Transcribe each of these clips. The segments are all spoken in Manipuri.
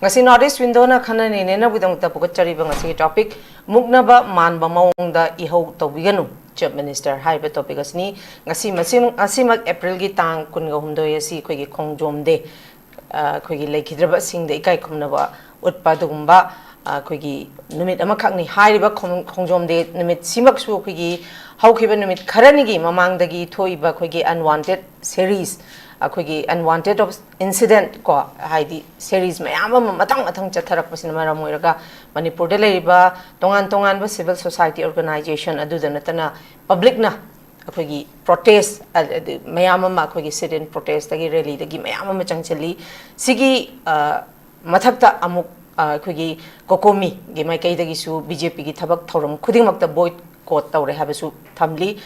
ngasi notice window na khana ni ne na budang ta pukat chari bang ngasi topic Muknaba Manba Maongda Ehou Toubiganu Chief Minister haiba topic asni ngasi masim April gi tang kun ga humdo yasi khoi gi khongjom de khoi gi lekhidraba sing de ikai khumnaba utpadugumba khoi gi numit ama khakni haiba khongjom de numit simak su khoi gi haukiba numit kharani gi mamang da gi thoiba khoi gi unwanted series akhoi unwanted of incident ko haidi series mayam matang chatharak pasina maram moiraga Manipur de leiba tongan ba civil society organization adu danatana public na akhoi protest mayam ma akhoi sit in protest dagi rally dagi mayam ma changchali sigi mathakta amuk akhoi kokomi gi mai kai dagi su BJP gi thabak thoram khuding makta boycott tawre habasu thamli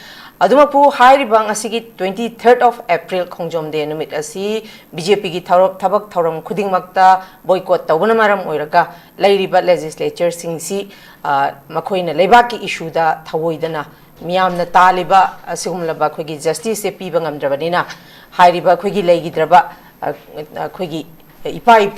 adumapu hairi bang asigi 23rd of April khongjom de numit asi BJP gi thabak thoram khuding makta boycott tawbana maram oiraga lairiba legislature singsi makhoina leibak ki issue da thawoidana miyamna taliba asigumlaba khogi justice se piba ngamdrabanina hairiba khogi leigidraba khogi ipai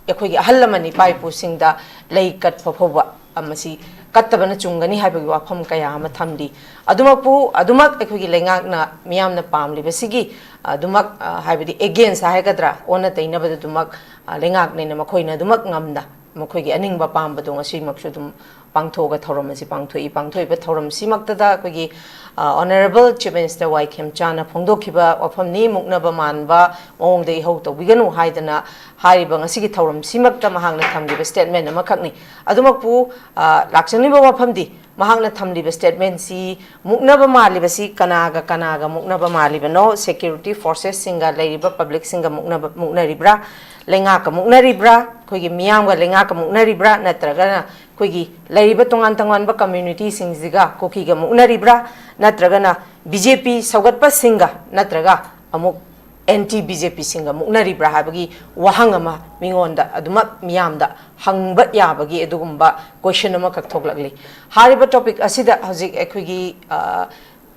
khogi ahallamani pai pusingda lei kat phophoba amasi kattabana chungani haibagi wafam kaya ama thamdi adumak ekhogi lengak na miyam na pamli basigi adumak haibadi against haikadra ona tainabada dumak lengak ne na makhoina dumak ngamda makhoigi aningba pambadu ngasi maksu dum pangthoga thoram asi pangthoi ba thoram simaktada kogi honorable Chief Minister Waikhem Chana phongdokhiba wafam ni Muknaba Manba Maongda Ehou Toubiganu haidana hariba ngasi gi thoram simakta mahangna thamliba statement amakhakni adumakpu lakchaniba wafamdi mahangna thamliba statement si Muknaba maliba si kanaga Muknaba maliba no security forces singa leiriba public singa muknaribra lengaka muknaribra kogi miyamga lengaka muknaribra natragana kogi leiriba tongan ba community singziga kokiga muknaribra natragana BJP saugatpa singa natraga amuk anti BJP singa muknaribra habagi wahangama mingonda aduma miyamda hangba yabagi edugumba question ama kakthokлагли hariba topic asida hojik ekhogi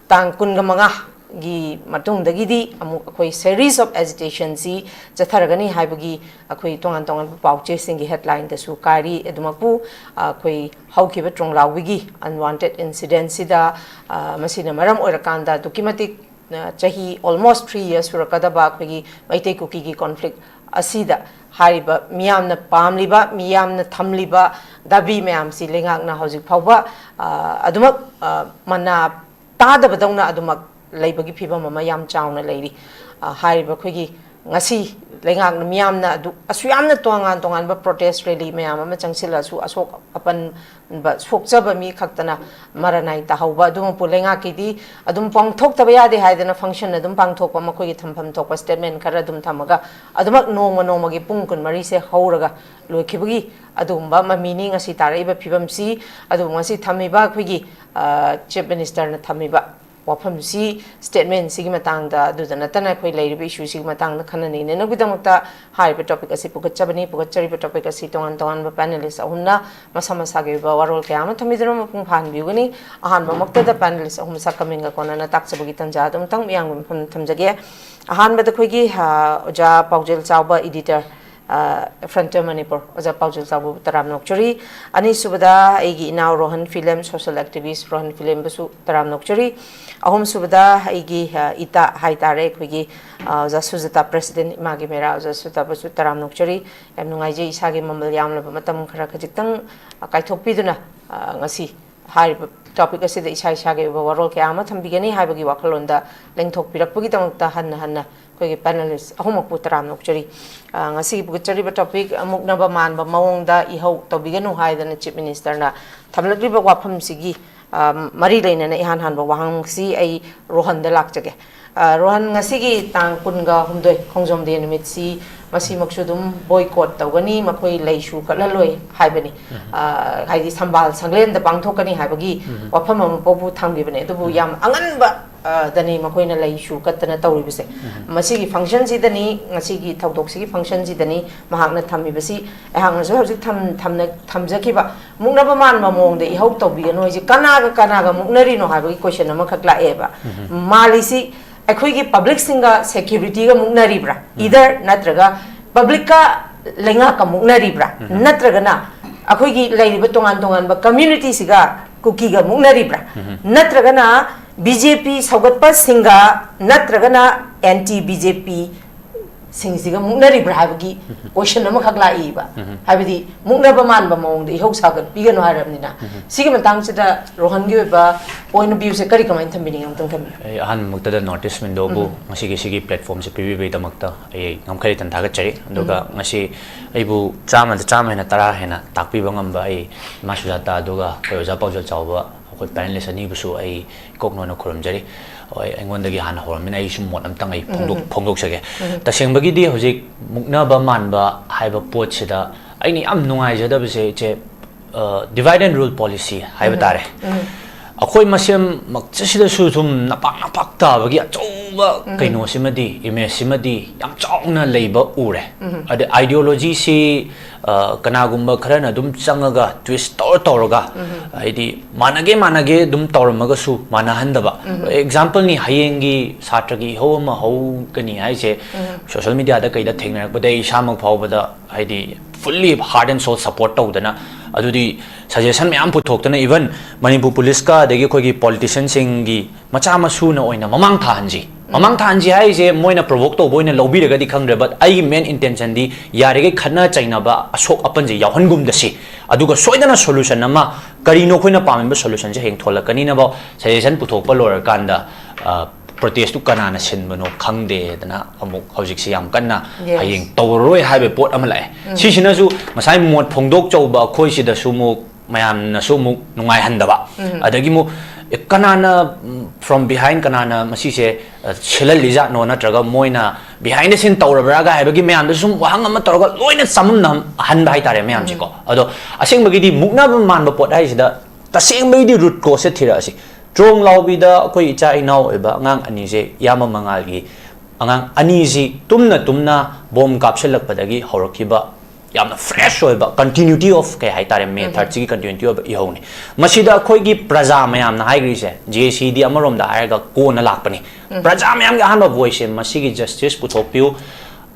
tang kunga manga gi matung dagidi amuk akoi series of agitation si chatharagani haibagi akoi tongan pauche singi headline da su kari edumapu akoi haukiba tronglawigi unwanted incident sida masina maram oirakanda dokimatik chahi almost 3 years surakadaba akoi maitei kuki gi conflict asida hariba miyamna pamliba miyamna thamliba dabi mayam si lengakna hojik phawba adumak mana tadabadawna adumak leibagi phiba mama yam chauna leiri hariba khogi ngasi lengak miyamna adu asuyamna tongan ba protest rally mayam ama changsila su asok apan ba sokjaba mi khaktana maranai ta hauba dum pulenga kidi adum pangthok taba yade haidana function adum pangthok pa makhogi thampham thokpa statement khara dum thamaga adumak noma gi pung kun mari se hauraga loikhibagi adumba mamini ngasi taraiba phibam si adu ngasi thamiba khogi chief minister na thamiba wafam si statement sigi matang da dudana tana khoi leiriba issue sigi matang da khanani ne na bidamakta hariba topic asi pukachabani pukachariba topic asi tongan ba panelist ahumna masama ge ba warol kya ma thamidana mapung phan biugani ahan ba makta da panelist ahum sa kaminga kona na takchabagi tanja dum tang yang thamjage ahan ba da khoi gi oja PAOJEL CHAOBA editor Frontier Manipur oja PAOJEL CHAOBA taram nokchuri ani subada egi inaw ROHAN PHILEM social activist ROHAN PHILEM basu taram nokchuri ahum subada egi ita haitare khogi oja SUJATA president IMAGI MEIRA oja SUJATA basu taram nokchuri yam nungaije isagi mamal yamlaba matam khara khajiktang kaithokpiduna ngasi hariba topic asida isage warol kya ama thambigani haibagi wakhalonda lengthokpirakpagi tamukta hanna kogi panelist ahum putaram nokchari ngasi bugachari ba topic Muknaba Manba Maongda Ehou Toubiganu haidana chief minister na thamlagriba wafam sigi mari leina na ihan hanba wahang si ai ROHAN da lakjage ROHAN ngasi gi tang kunga humdoi khongjom de numit si masi maksudum boycott tawgani makoi leishu kalaloi haibani haidi sambal sanglen da pangthokani haibagi wafam pobu thangbibane dubu yam anganba dani makoina leishu katana tawribase masigi function si dani ngasigi tawdok sigi function si dani mahakna thamibasi ehangna so hojik thamjakiba Muknaba Manba Maongda Ehou Toubiganu ji kanaga muknari no haibagi question ama khakla eba malisi akhoi public singa security ga muknari bra either natraga public ka lenga ka muknari bra natraga na akhoi gi lairiba tongan ba community siga kuki ga muknari bra natraga na BJP saugatpa singa natraga na anti BJP singsiga muknari bra habagi question ama khakla iba habidi Muknaba Manba Maongda Ehou sagat pigano harabnina siga matang sida Rohan gi ba point of view se kari kamai thambini ngam kam ahan muktada notice window bu ngasi platform se pb be damakta ai ngamkhari tan thaga chari aduga ngasi aibu chama hena tara hena takpi bangam ba ai ma SUJATA aduga PAOJEL CHAOBA akoi PANELIST ani busu ai kokno na khuram jari oi engondagi han horamina ai sum mot amtang ai phongdok sage tasengbagi di hojik Muknaba Manba haiba pot sida aini am nungai jada bise che divide and rule policy haiba tare akoi masem makchasida su thum napak ta bagi achoba kaino simadi image simadi yam chawna leiba ure ade ideology si kanagumba kharana dum changaga twist toraga aidi manage dum toramaga su manahandaba example ni hayengi satragi homa ho kani haise social media da kaida thengnak badai shamak phawbada aidi fully heart and soul support tawdana adudi suggestion me am puthokna even Manipur police ka degi khoi gi politician singi macha masu na oina mamang thanji haise moina provoke to boina lobby daga di khangre but ai main intention di yare ge khana chaina ba asok apan je yahongum dasi aduga soidana solution ama karino khoina pamba solution je heng tholakani na ba suggestion puthokpa lor kanda protest tu kanana sinbano khangde dana amuk hojik si yam kanna hayeng tawroi haibe pot amalai si sinasu masai mot phongdok chauba khoi si da sumu mayam na sumu nungai handaba adagi mu kanana from behind kanana masi se chilal liza no na traga moina behind the scene tawrabra ga haibagi mayam da sum wahang ama tawraga loina samum nam han bai tare mayam ji ko ado aseng bagi di Muknaba Manba pot hai sida taseng bagi di root cause thira si Trong laubida koi icha inau eba ngang ani je yama mangalgi angang ani ji tumna bom kapselak padagi horokiba yamna fresh oiba continuity of kai haitare me 30 continuity of Ehou ni masida khoi gi praja mayam na haigri se JCD amarom da aiga ko na lakpani praja mayam ga hanba voice masigi justice puthokpiu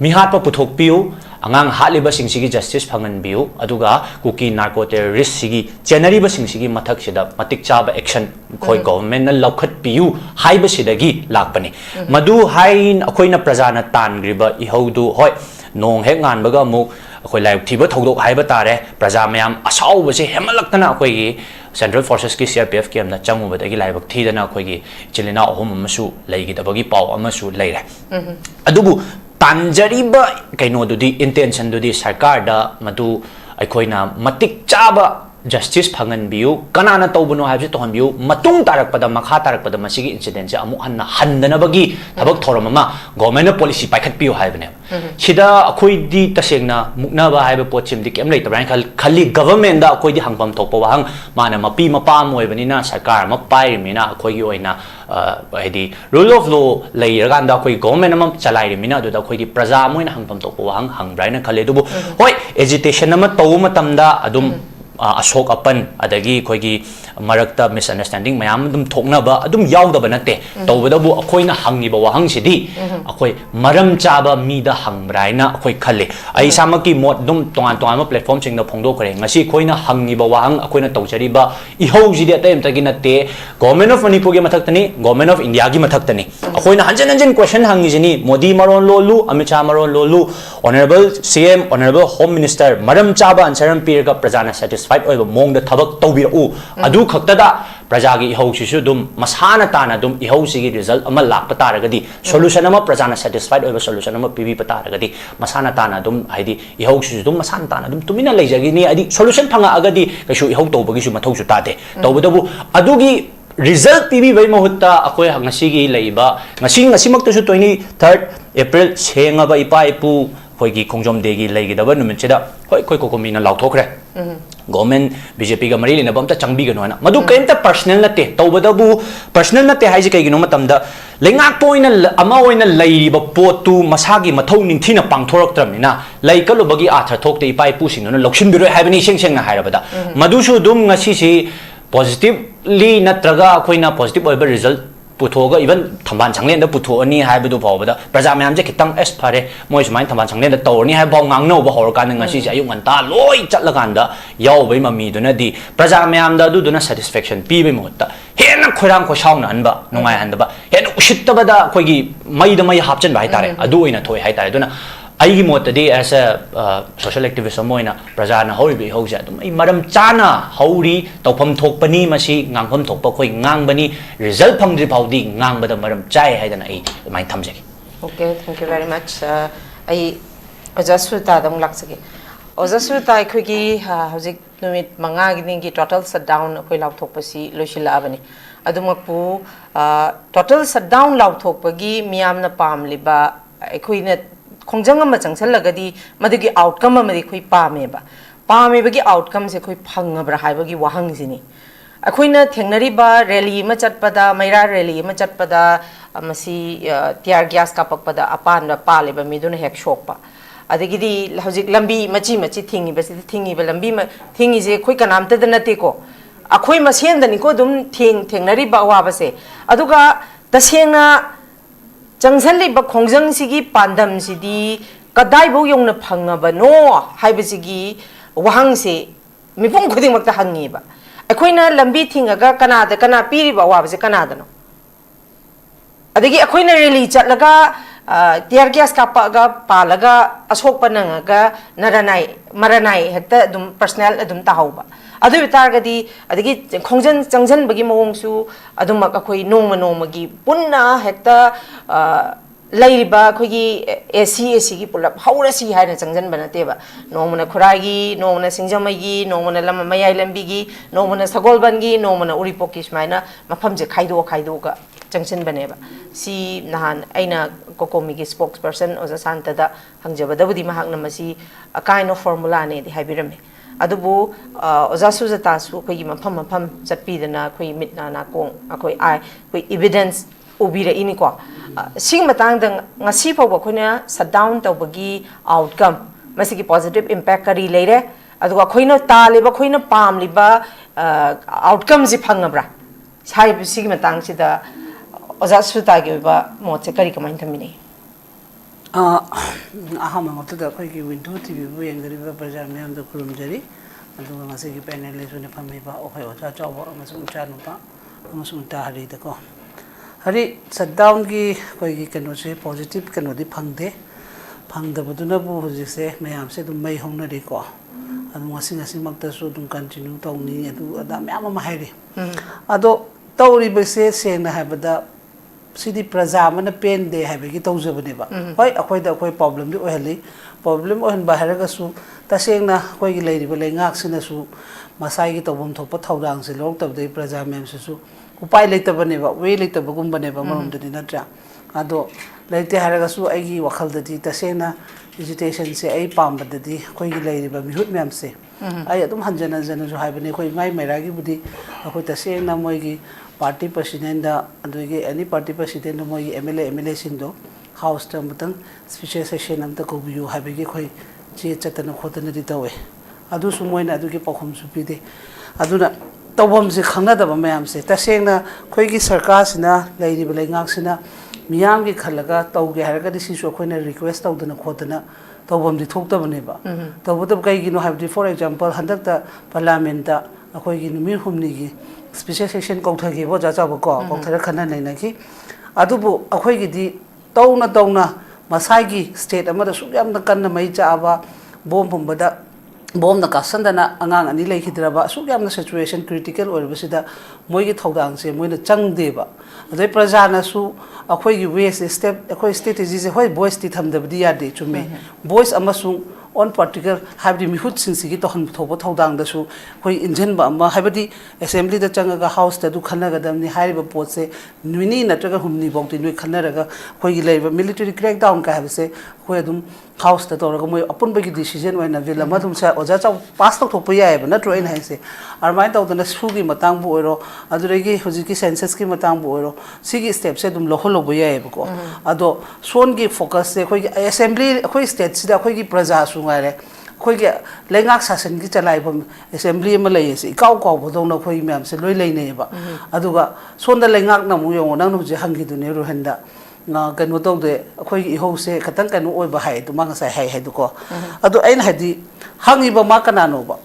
mihatpa puthokpiu angang haliba singsigi justice phangan biu aduga kuki narco terrorist sigi generally ba singsigi mathak sida matik chaba action khoi government na lokhat piu haiba sidagi lakpani madu hain akoina prajana tangriba Ehou du hoi nong he ngan baga mu akoi lai thiba thodok haiba tare praja mayam asau ba se hemalaktana akoi gi central forces ki CRPF ki amna changu badagi laibak thidana akoi gi chilina ohum amasu leigi dabagi pau amasu leire adubu Tanjariba kaino dudi intention dudi sarkar da madu aikoina matik chaba justice phangan biu kanana tawbuno haibse tohan biu matung tarak pada makha tarak pada masigi incident ja amu handana bagi thabak thorama government policy paikhat piu haibne sida akoi di tasengna Muknaba haibe pochim di kem leitabran khali government da akoi di hangpam thokpa wahang mana mapi mapa moibani na sarkar ma pai mina akoi gi oina haidi rule of law leiraganda akoi government ama chalai mina du da akoi di praja moina hangpam thokpa wahang hangbraina khale dubu hoi agitation ama taw matamda adum asok apan adagi khoigi marakta misunderstanding mayam dum thokna ba adum yawda banate tawda bu akhoina hangi ba wahang sidi akhoi maram chaba mi da hangraina akhoi khalle ai samaki mod dum tongan platform chingna phongdo kare ngasi khoina hangi ba wahang akhoina tawchari ba Ehou jidi atem tagina te government of Manipur gi mathak tani government of India gi mathak tani akhoina hanjan question hangi jini Modi maron lolu Amit Shah maron lolu honorable CM honorable home minister maram chaba ansaram pirga prajana satisfied oiba mongda thabak tawbirau adu khaktada prajagi Ehou sisu dum masana tana dum Ehou sigi result ama lakpa taragadi solution ama prajana satisfied oiba solution ama pibi pataragadi masana tana dum haidi Ehou sisu dum masana tana dum tumina leijagi ni adi solution phanga agadi kaisu Ehou tawbagi su mathau su tade tawbadabu adugi result pibi bai mahutta akoi ngasigi leiba ngasi makta su 23rd April sengaba ipa ipu ꯑꯩꯈꯣꯏꯒꯤ ꯈꯣꯡꯖꯣꯝ ꯗꯦꯒꯤ ꯂꯩꯒꯗꯕ ꯅꯨꯃꯤꯠꯁꯤꯗ ꯍꯣꯏ ꯑꯩꯈꯣꯏ ꯀꯣꯀꯣꯃꯤꯅ ꯂꯥꯎꯊꯣꯛꯈ꯭ꯔꯦ ꯒꯣꯔꯃꯦꯟ ꯕꯤꯖꯦꯄꯤꯒ ꯃꯔꯤ ꯂꯩꯅꯕ ꯑꯝꯇ ꯆꯪꯕꯤꯒꯅꯨ ꯍꯥꯏꯅ ꯃꯗꯨ ꯀꯩꯝꯇ ꯄꯔꯁꯅꯦꯜ ꯅꯠꯇꯦ ꯇꯧꯕꯗꯕꯨ ꯄꯔꯁꯅꯦꯜ ꯅꯠꯇꯦ ꯍꯥꯏꯁꯦ ꯀꯩꯒꯤꯅꯣ ꯃꯇꯝꯗ ꯂꯩꯉꯥꯛꯄ ꯑꯣꯏꯅ ꯂꯩꯔꯤꯕ ꯄꯣꯠꯇꯨ ꯃꯁꯥꯒꯤ ꯃꯊꯧ ꯅꯤꯡꯊꯤꯅ ꯄꯥꯡꯊꯣꯔꯛꯇ꯭ꯔꯕꯅꯤꯅ ꯂꯩ ꯀꯠꯂꯨꯕꯒꯤ ꯑꯥꯔꯊ ꯊꯣꯛꯇꯦ ꯏꯄꯥ ꯏꯄꯨꯁꯤꯡꯗꯨꯅ ꯂꯧꯁꯤꯟꯕꯤꯔꯣꯏ ꯍꯥꯏꯕꯅꯤ ꯏꯁꯦꯡ ꯁꯦꯡꯅ ꯍꯥꯏꯔꯕꯗ ꯃꯗꯨꯁꯨ ꯑꯗꯨꯝ ꯉꯁꯤꯁꯤ ꯄꯣꯖꯤꯇꯤꯚꯂꯤ ꯅꯠꯇ꯭ꯔꯒ ꯑꯩꯈꯣꯏꯅ ꯄꯣꯖꯤꯇꯤꯚ ꯑꯣꯏꯕ ꯔꯤꯖꯜꯠ पुथोगा इवन थंबान संगलेन द पुथोनी हाइबदु फावबदा प्रजा म्याम जे खितंग एस फरे मोय सुमाइन थंबान संगलेन द तौरनी हाइ बाव ngang no ba hor kan ngasi se ayung anta loi chatla kanda yaw bai mami duna di praja myam da du duna satisfaction pi bai mohta hena khoirang ko sauna anba nongai anda ba hena usitta ba da khoi gi mai da mai hapchen bai tare adu oina thoi hai tare duna aigi motadi as a social activist amoina praja na hori bi hauja dum ai maram chana hauri tawpham thokpani masi ngangpham thokpa khoi ngangbani result phangdri phaudi ngangbada maram chai haidana ai mai thamjagi. Okay, thank you very much. I Ojasuta dam laksage Ojasuta khoi hojik numit manga gi total shutdown khoi law thokpasi loisila abani adumakpu total shutdown law thokpagi miyamna pamliba khoina khongjang ama changsalagadi madigi outcome amadi khoi pameba pamebagi outcome se khoi phangabra haibagi wahang sini akhoina thengnari ba rally ma chatpada meira rally ma chatpada amasi tear gas kapakpada apan paleba miduna hek shokpa adagidi hojik lambi machi thingi basi thingi ba lambi thingi je khoi kanamta da nate ko akhoi masen dani ko dum thengnari ba wa base aduga tasena Changsan ba khongjang sigi pandam sidi kadai bo yongna phangaba no haibasigi wahang se mipung khuding makta hangi ba akoina lambi thingaga kana piri ba wa base kana da no adigi akoina rally chatlaga tear gas kapaga palaga asok pananga maranai hekta dum personal adum tahauba adu bitargadi adigi khongjan changjan bagi mawongsu adumak akhoi nongmagi punna hekta lairiba khoigi AC gi pulap haurasi haina changjan banateba nongmana khuragi nongmana singjamagi nongmana mayai lambigi nongmana sagolbangi nongmana uripoki smaina mafamje khaido ga changchen baneba si nahan aina kokomigi spokesperson oza santa da hangjabadabudi mahakna masi a kind of formula ne di haibirame adubu oza sujata su khoi mafam chatpidana khoi mitna na kong akhoi ai khoi evidence ubira ini ko sing matang dang ngasi phaw khoina shutdown tawbagi outcome masigi positive impact kari leire aduga khoina taliba khoina pamliba outcome ji phangabra sai sigi matang sida oza sujata gi ba motse kari kamai thamini ahama ngotada khoi gi window tv bu yengariba praja myam da kurumjari aduga masigi panelist ne phamiba okhoi oza chawa amasung chanupa amasung ta hari da ko hari shutdown gi khoi gi kano se positive kano di phangda baduna bu hojise mayam se dum mai hongna ri ko adu ngasi makta su dum continue tawni adu ada myam ma hairi ado tawri bese se na habada sidi praja mana pen de habegi tawjabane ba hoi akhoi da akhoi problem di ohali problem ohan baharaga su tasengna khoi gi leiri ba lengak sina su masai gi tawbom thopa thawdang se lok tabdei praja mem su upai leitabane ba we leitabagum bane ba marom dani natra ado leite haraga su aigi wakhal dadi tasena vegetation se ai pamba dadi khoi gi leiri ba mihut mem se ai adum hanjana jana ju haibane khoi ngai mairagi budi akhoi tasena moi gi party president da adugi any party president moi MLA sindo house ta mutang special session am ta ko biu habegi khoi che chatana khotana di tawe adu su moina adugi pakhum su pide aduna tawbam se khangna da mayam se tasengna khoi gi sarkar sina leiri ba lengak sina miyam gi khalaga tawge haraga di sisu khoina request tawdana khotana tawbam di thokta bane ba tawbudab kai gi no have for example handak ta parliament da akhoi gi numi humni gi special session kauthagi bo ja ba ko kauthara khana naina ki adubu akhoi gi di tawna masai gi state amada sugyam na kanna mai cha ba bom pumbada bom na kasandana angang ani leikhidra sugyam na situation critical or basida moi gi thodang se moi na changde ba adai praja na su akhoi gi waste step akhoi strategy se hoi voice ti thamda bdi ya de chume voice amasung on particular habdi mihut sinsigi to han thoba thodang da su hoi engine ba ma habdi assembly da changaga house ta du khanaga damni haiba pot se nini natraga humni bongti noi khanaraga hoi gi leiba military crackdown ka habse khoi dum house ta tor ga moi apun ba gi decision oina vil ma dum sa oja chau pass tok thok pa ya ba na tro in hai se armai taw dana su gi matang bu oro adure gi hoji ki census ki matang bu oro si gi step se dum lo holo bu ya ba ko ado son gi focus se khoi assembly khoi state sida khoi gi praja su ngai re khoi gi lengak sasan gi chalai bam assembly ma lei se kaw kaw bo dong na khoi myam se loi lei ne ba aduga son da lengak na mu yo nang nu je hangi du ne ro henda nga kanu tong de khoi gi ho se khatang kanu oi ba hai tu ma sai hai du ko adu ain hadi hangi ba ma kana no ba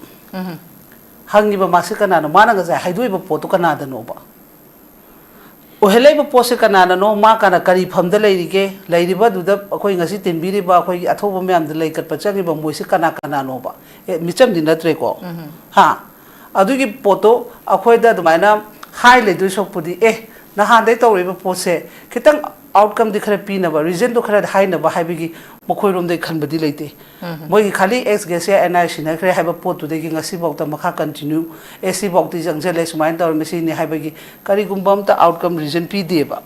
hangi ba ma se kana no ma na ga sai hai du ba po tu kana da no ba o helai ba po se kana na no ma kana kari pham da lei ri ke lei ri ba du da khoi ngasi tin bi ri ba khoi gi atho ba myam da lei kat pa chang ba moi se kana kana no ba mi cham din da tre ko ha adu gi po to akhoi da du mai na hai le du sok pudi na han dai to ri ba po se kitang outcome di khara pi na ba reason do khara hai na ba hai bi gi mokhoi rom dei khan badi leite moi khali ex gas ya ni sina khre hai ba pot tu de gi ngasi bok ta makha continue ac bok ti jang je le sumain tor me si ni hai ba gi kari gumbam ta outcome reason pi de ba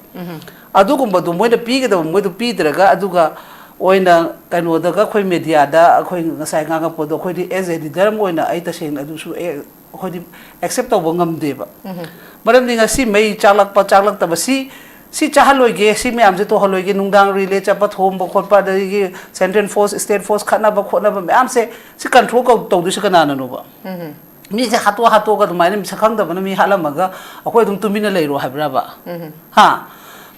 adu gumba du moi da pi ga da moi du pi draga adu ga oina kanu da ga khoi media da khoi ngasai nga ga pod khoi di as a leader moi na ai ta sen adu su khoi di accept to bangam de ba maram ni ngasi mei chalak ta ba si chahaloi ge si me amje to haloi ge nungdang relay chapa thom bo khot pa da ge central force state force khana ba khona ba am se si control ko to du kana na no ba mi je hato ga mai ni sakhang da ba mi halamaga akoi dum tumina leiro habra ba ha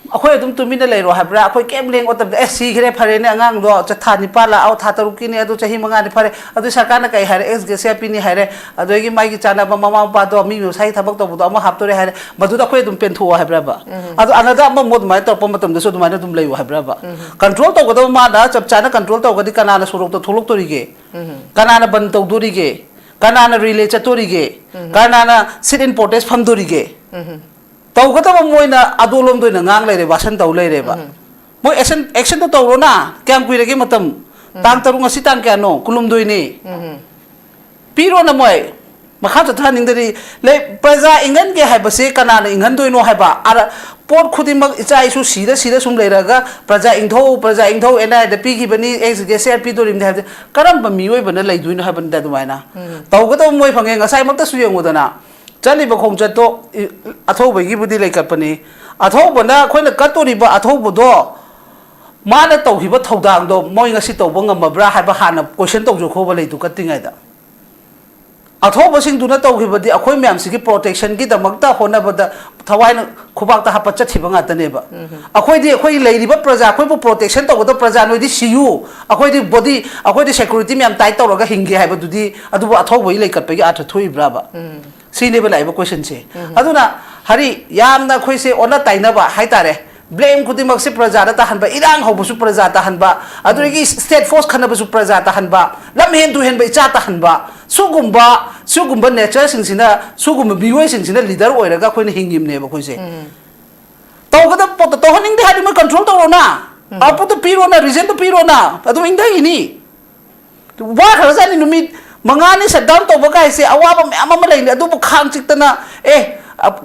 akoi dum tumina leiro habra akoi kem leng otam si gre phare ne angang do cha tha ni pala au tha taru ki ne adu chahi manga ni phare adu sarkar na kai hare ex ge se pi ni hare adu gi mai gi chana ba mama pa do mi mi sai thabak to bu do ma hap to re hare madu da khoi dum pen thu habra ba adu anada ma mod mai to pom matam da so dum mai dum leiwa habra ba control to go do ma da chap chana control to go di kana na surok to thulok to ri ge kana na ban to do ri ge kana na relay cha to ri ge kana na sit in protest pham do ri ge tau ka ta moi na adolom do na ngang le re basan tau le re ba moi action to ro na kyang kui re ge matam tang taru ngasi tang kya no kulum doi ni piro na moi makha ta thaning dari le praja ingan ge hai ba se kana na ingan doi no hai ba ara pot khudi mak icha isu sida sum le ra ga praja ingtho ena da pi gi bani ex ge se pi do rim da karam ba mi oi ba na lai dui no hai ban da du mai na tau ka ta moi phange ngasai mak ta su yeng da na chali ba khong chat to atho ba gi budi lai kat pani atho ba na khoi na kat to ri ba atho bu do ma na tau hi ba thodang do moi ngasi to ba ngam bra ha ba hana question to jo kho ba lai tu kat tingai da atho ba sing du na to hi ba di akhoi myam si gi protection gi da mak ta hona ba da thawai na khubak ta ha pa chat hi ba nga ta ne ba akhoi di akhoi lai ri ba praja akhoi bu protection to do praja noi di siu akhoi di body akhoi di security myam tai to ga hingi ha ba du di adu ba atho ba lai kat pa gi atha thui bra ba si ne ba lai ba question se aduna hari yam na khoi se ona tai na ba hai ta re blame khudi mak se praja da ta han ba irang ho bu su praja ta han ba adu gi state force khana ba su praja ta han ba lam hen tu hen ba icha ta han ba sugumba nature sing sina sugumba biwai sing sina leader oi raga khoi na hingim ne ba khoi se to ga da pot to haning de hari ma control to na apu to piro na reason to piro na adu ingda ini wa khara sa ni numit mangani shutdown to ba kai se awaba me ama lai adu bu khang chik ta na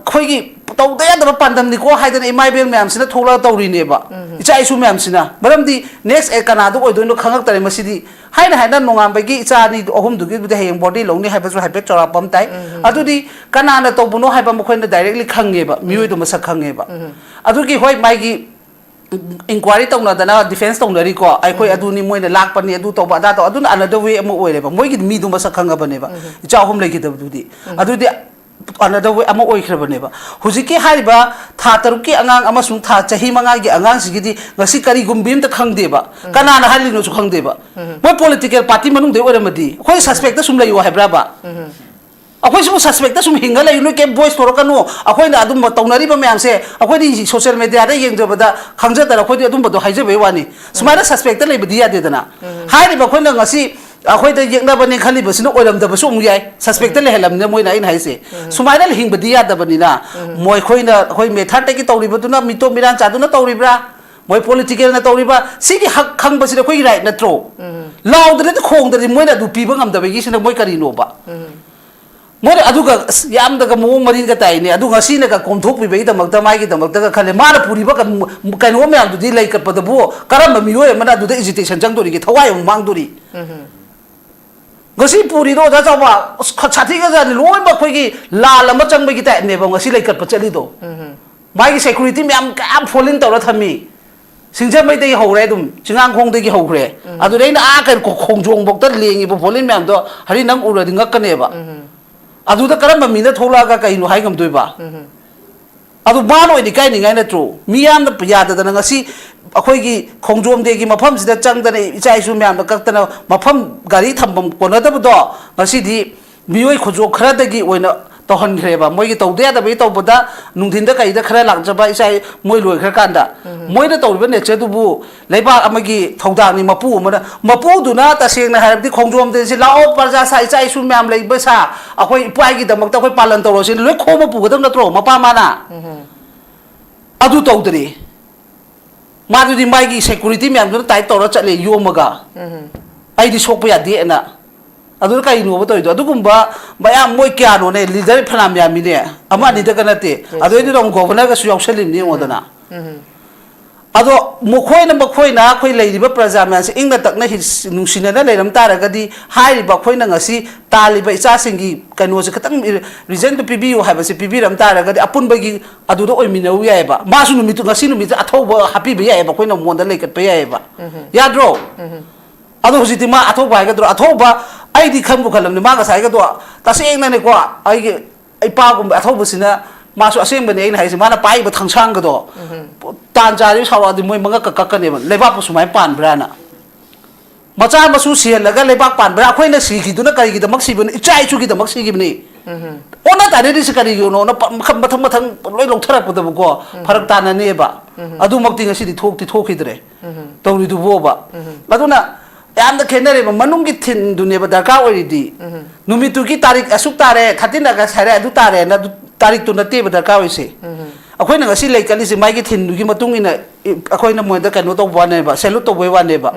khoi gi to da ya da pandam ni ko hai da imai bel me am sina thola to ri ne ba icha isu me am sina baram di next kana du oi do no khangak tare masidi hai na nongam ba gi icha ni ohum du gi bu de heng body lo ni hai ba su hai pe chora pam tai adu di kana na to bu no hai ba mo khoi na directly khange ba mi oi do ma sak khange ba adu gi hoi mai gi inquiry tong na da na defense tong ri ko ai khoi adu ni moi na lak pa ni adu to ba da to adu na another way mo oi le ba moi gi mi du ma sak khanga ba ne ba icha ohum le gi da du di adu di another way ama oi khra ba ne ba hujiki hai ba tha taruki angang ama sung tha chahi manga gi angang si gi di ngasi kari gumbim ta khang de ba kana na hali no su khang de ba moi political party manung de ora madi khoi suspect ta sum lai wa hai bra ba akhoi su suspect ta sum hinga lai no ke voice to ka no akhoi na adum taunari ba myam se akhoi di social media da yeng jo ba da khangja ta akhoi di adum ba do haije be wani sumara suspect ta lai ba dia de dana hai ri ba khoi na ngasi akhoi da yeng na ba ni khali ba sino oiram da ba sum yai suspect le helam ne moi na in hai se sumara le hing ba dia da ba ni na moi khoi na khoi me thar ta ki tawri ba tu na mi to miran cha du na tawri bra moi political na tawri ba si ki hak khang ba si khoi right na tro law da khong da moi na du pi ba ngam da ba gi sina moi kari no ba मोरे अदुगा याम दगा मो मरिन का ताइने अदुगा सीने का कोमथोक पिबे दमकता माइगी दमकता खले माना पुरीबा कनो म्याम दुदी लै कटपदबो करम मियोय मना दुदा एजिटेशन जंगदोरी थवाय मांगदोरी गसी पुरी दो जा जाबा छाती का जा लोय बखोगी लाल अमा चंगबगी ताइने बा गसी लै कटप चली दो माइगी सिक्युरिटी म्याम का फोलिन तौरा थमी सिंजे मैदे हौरे दुम चिंगांग खोंदगी हौरे अदुदैना आ का खोंजोंग बक्ता लेंगी बो फोलिन म्याम दो हरि नंग उरदि ngakkaनेबा अदुदा करम मीना थोलागा कइनो हाय गमदोइबा अदु बान ओइदि काइनिङाइ नत्रो मियाम द याददना ngasi अखोइगी खोंजोमदेगी मफम सिदा चंगदने इचाइसु म्याम द कक्तना मफम गाड़ी थम्बम कोनदबदो ngasi दि मियोइ खुजो खरादगी ओइना तहनख्रेबा मोइगी तौदे दबे तौबदा नुंथिनदा कइदा खरा लांजबा इचाइ मोइ लोइखर कांदा मोइना तौबा नेचर दुबु लेबा अमगी थौदानि मपु अमना मपुदुना तसेंगना हायबदि खोंजोमदे सि लाओ प्रजा सा इचाइ सु म्याम लेबा सा अखोइ इपाइगी दमकता अखोइ पालन तौरोसिन लोइ खोमा पुगदम नत्रो मपा माना अदु तौदरी मादुदि माइगी सिक्युरिटी म्याम दुना टाइट तौरा चले योमगा आइदि सोकपा यादेना अदु कइनो बतोइदो अदुगुम्बा मयाम मोइ क्यानोने लीडर फनाम यामिने अमा निदगा नते अदोइदि रम गवर्नर गा सु यावसलिनि ओदना अदो मखोइना अखोइ लैरिबा प्रजा म्यासे इंगना तकना नुसिनना लेरम तारगदि हाइरिबा खोइना ngasi तालिबा इचासिंगी कइनोसे खतंग रिजन तो पिबियो हाइबसे पिबिरम तारगदि अपुनबगी अदुदो ओइमिनौ यायबा मासु नुमितु ngasi नुमित अथौबा हापिबा यायबा खोइना मोंदा लेकटपा यायबा याद्रो अदो हुजिति मा अथौबा हाइगद्रो अथौबा आइदि खमबु खलमनि मा गसाइगदो तसेंगनाने को आइगे इपागुम अथौबसिना मासु असेंबने आइना हाइसे माना पाइबा थंसांगदो तानचारि सावादि मोइ मंगा कक्कनेबा लेबाप सुमाय पानब्राना मचा मसु सियलगा लेबाक पानब्रा अखोइना सिगिदुना करिगिदमक सिबन इचाइचुगिदमक सिगिबनि ओना तारेदि सिकरियोनो ना मथम मथम लोइ लौथरपदबको फरक ताननेबा अदुमक्ति ngasi di थोखिद्रे तौरिदुबोबा अदुना याम द खेनरे मनुंगी थिन दुनेबा दरकार ओरिदि नुमितुगी तारिख असुक तारे 13 अगस्त हारे अदु तारे ना तारिख तो नतेबा दरकार ओइसे अखोइना ngasi लेकलिसे माइगी थिनदुगी मतुंगिना अखोइना मोइदा कनो तौबानेबा सेलु तौबय वानेबा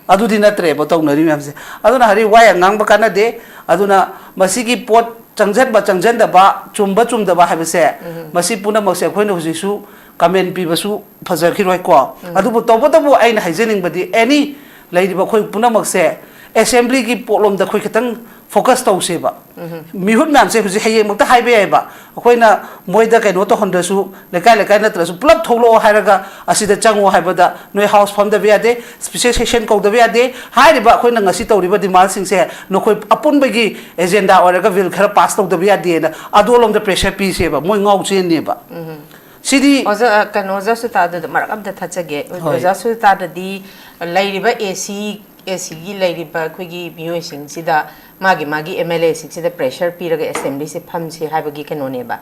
अदुदि नत्रेबा तौनरि म्यामसे अदुना हरि वाय ngang कानादे अदुना मसिगी पोट चंगजनदबा चुम्बा हाबसे मसि पुनमसे अखोइना हुजिसु कमेन्ट पिबसु फजरखिरोय को अदुबु तौबदबु आइना हाइजनिंगबदि एनी लैरिबा खोइ पुनमकसे असेंबली की पोलम द खोइ खतंग फोकस तौसेबा मिहुत म्यामसे हुजि हये मक्ता हाइबे यायबा अखोइना मोइदा कइनो तो हंदसु लेकाय लेकाय नत्रसु पुलप थौलो हायरगा असिदा चंगो हाइबदा नोय हाउस फॉर्म द बियादे स्पेशल सेशन कौ द बियादे हाइरिबा अखोइना ngasi तौरिबा डिमांड सिंगसे नखोइ अपुनबगी एजेंडा ओरगा बिल खरा पास तौ द बियादे ना अदोलम द प्रेशर पीसेबा मोइ ngaucheनेबा सिदी ओजा कनोजा सुता द मरक अब द थचगे ओजा सुता द दी लैरिबा एसी की लैरिबा खोगी मियोय सिंग सिदा मागी एमएलए सिंग सिदा प्रेशर पीरगा असेंबली से फम से हाइबगी कनोनेबा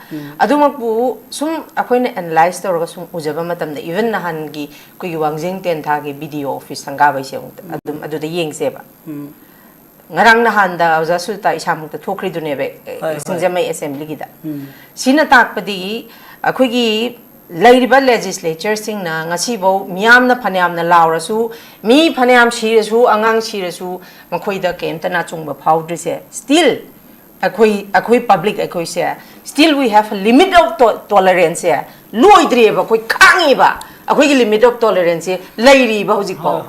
अदुमकबु सुम अखोइना एनालाइज तौरगा सुम उजबा मतम द इवन नहानगी खोगी वांजिंग टेन थागी वीडियो ऑफिस संगाबैसे अदुम अदुद येंगसेबा ngarang nahan da oja sulta isamuk ta thokri dunebe singjamai assembly gi da sina takpadi akhoi lairiba legislature sing na ngasi bo miam na phanyam na laurasu mi phanyam shirasu angang shirasu makhoi da kemta na chungba phawdri se still akhoi public akhoi se still we have a limit of tolerance ya loidri ba khoi khangi ba akhoi gi limit of tolerance lairi ba hojik ba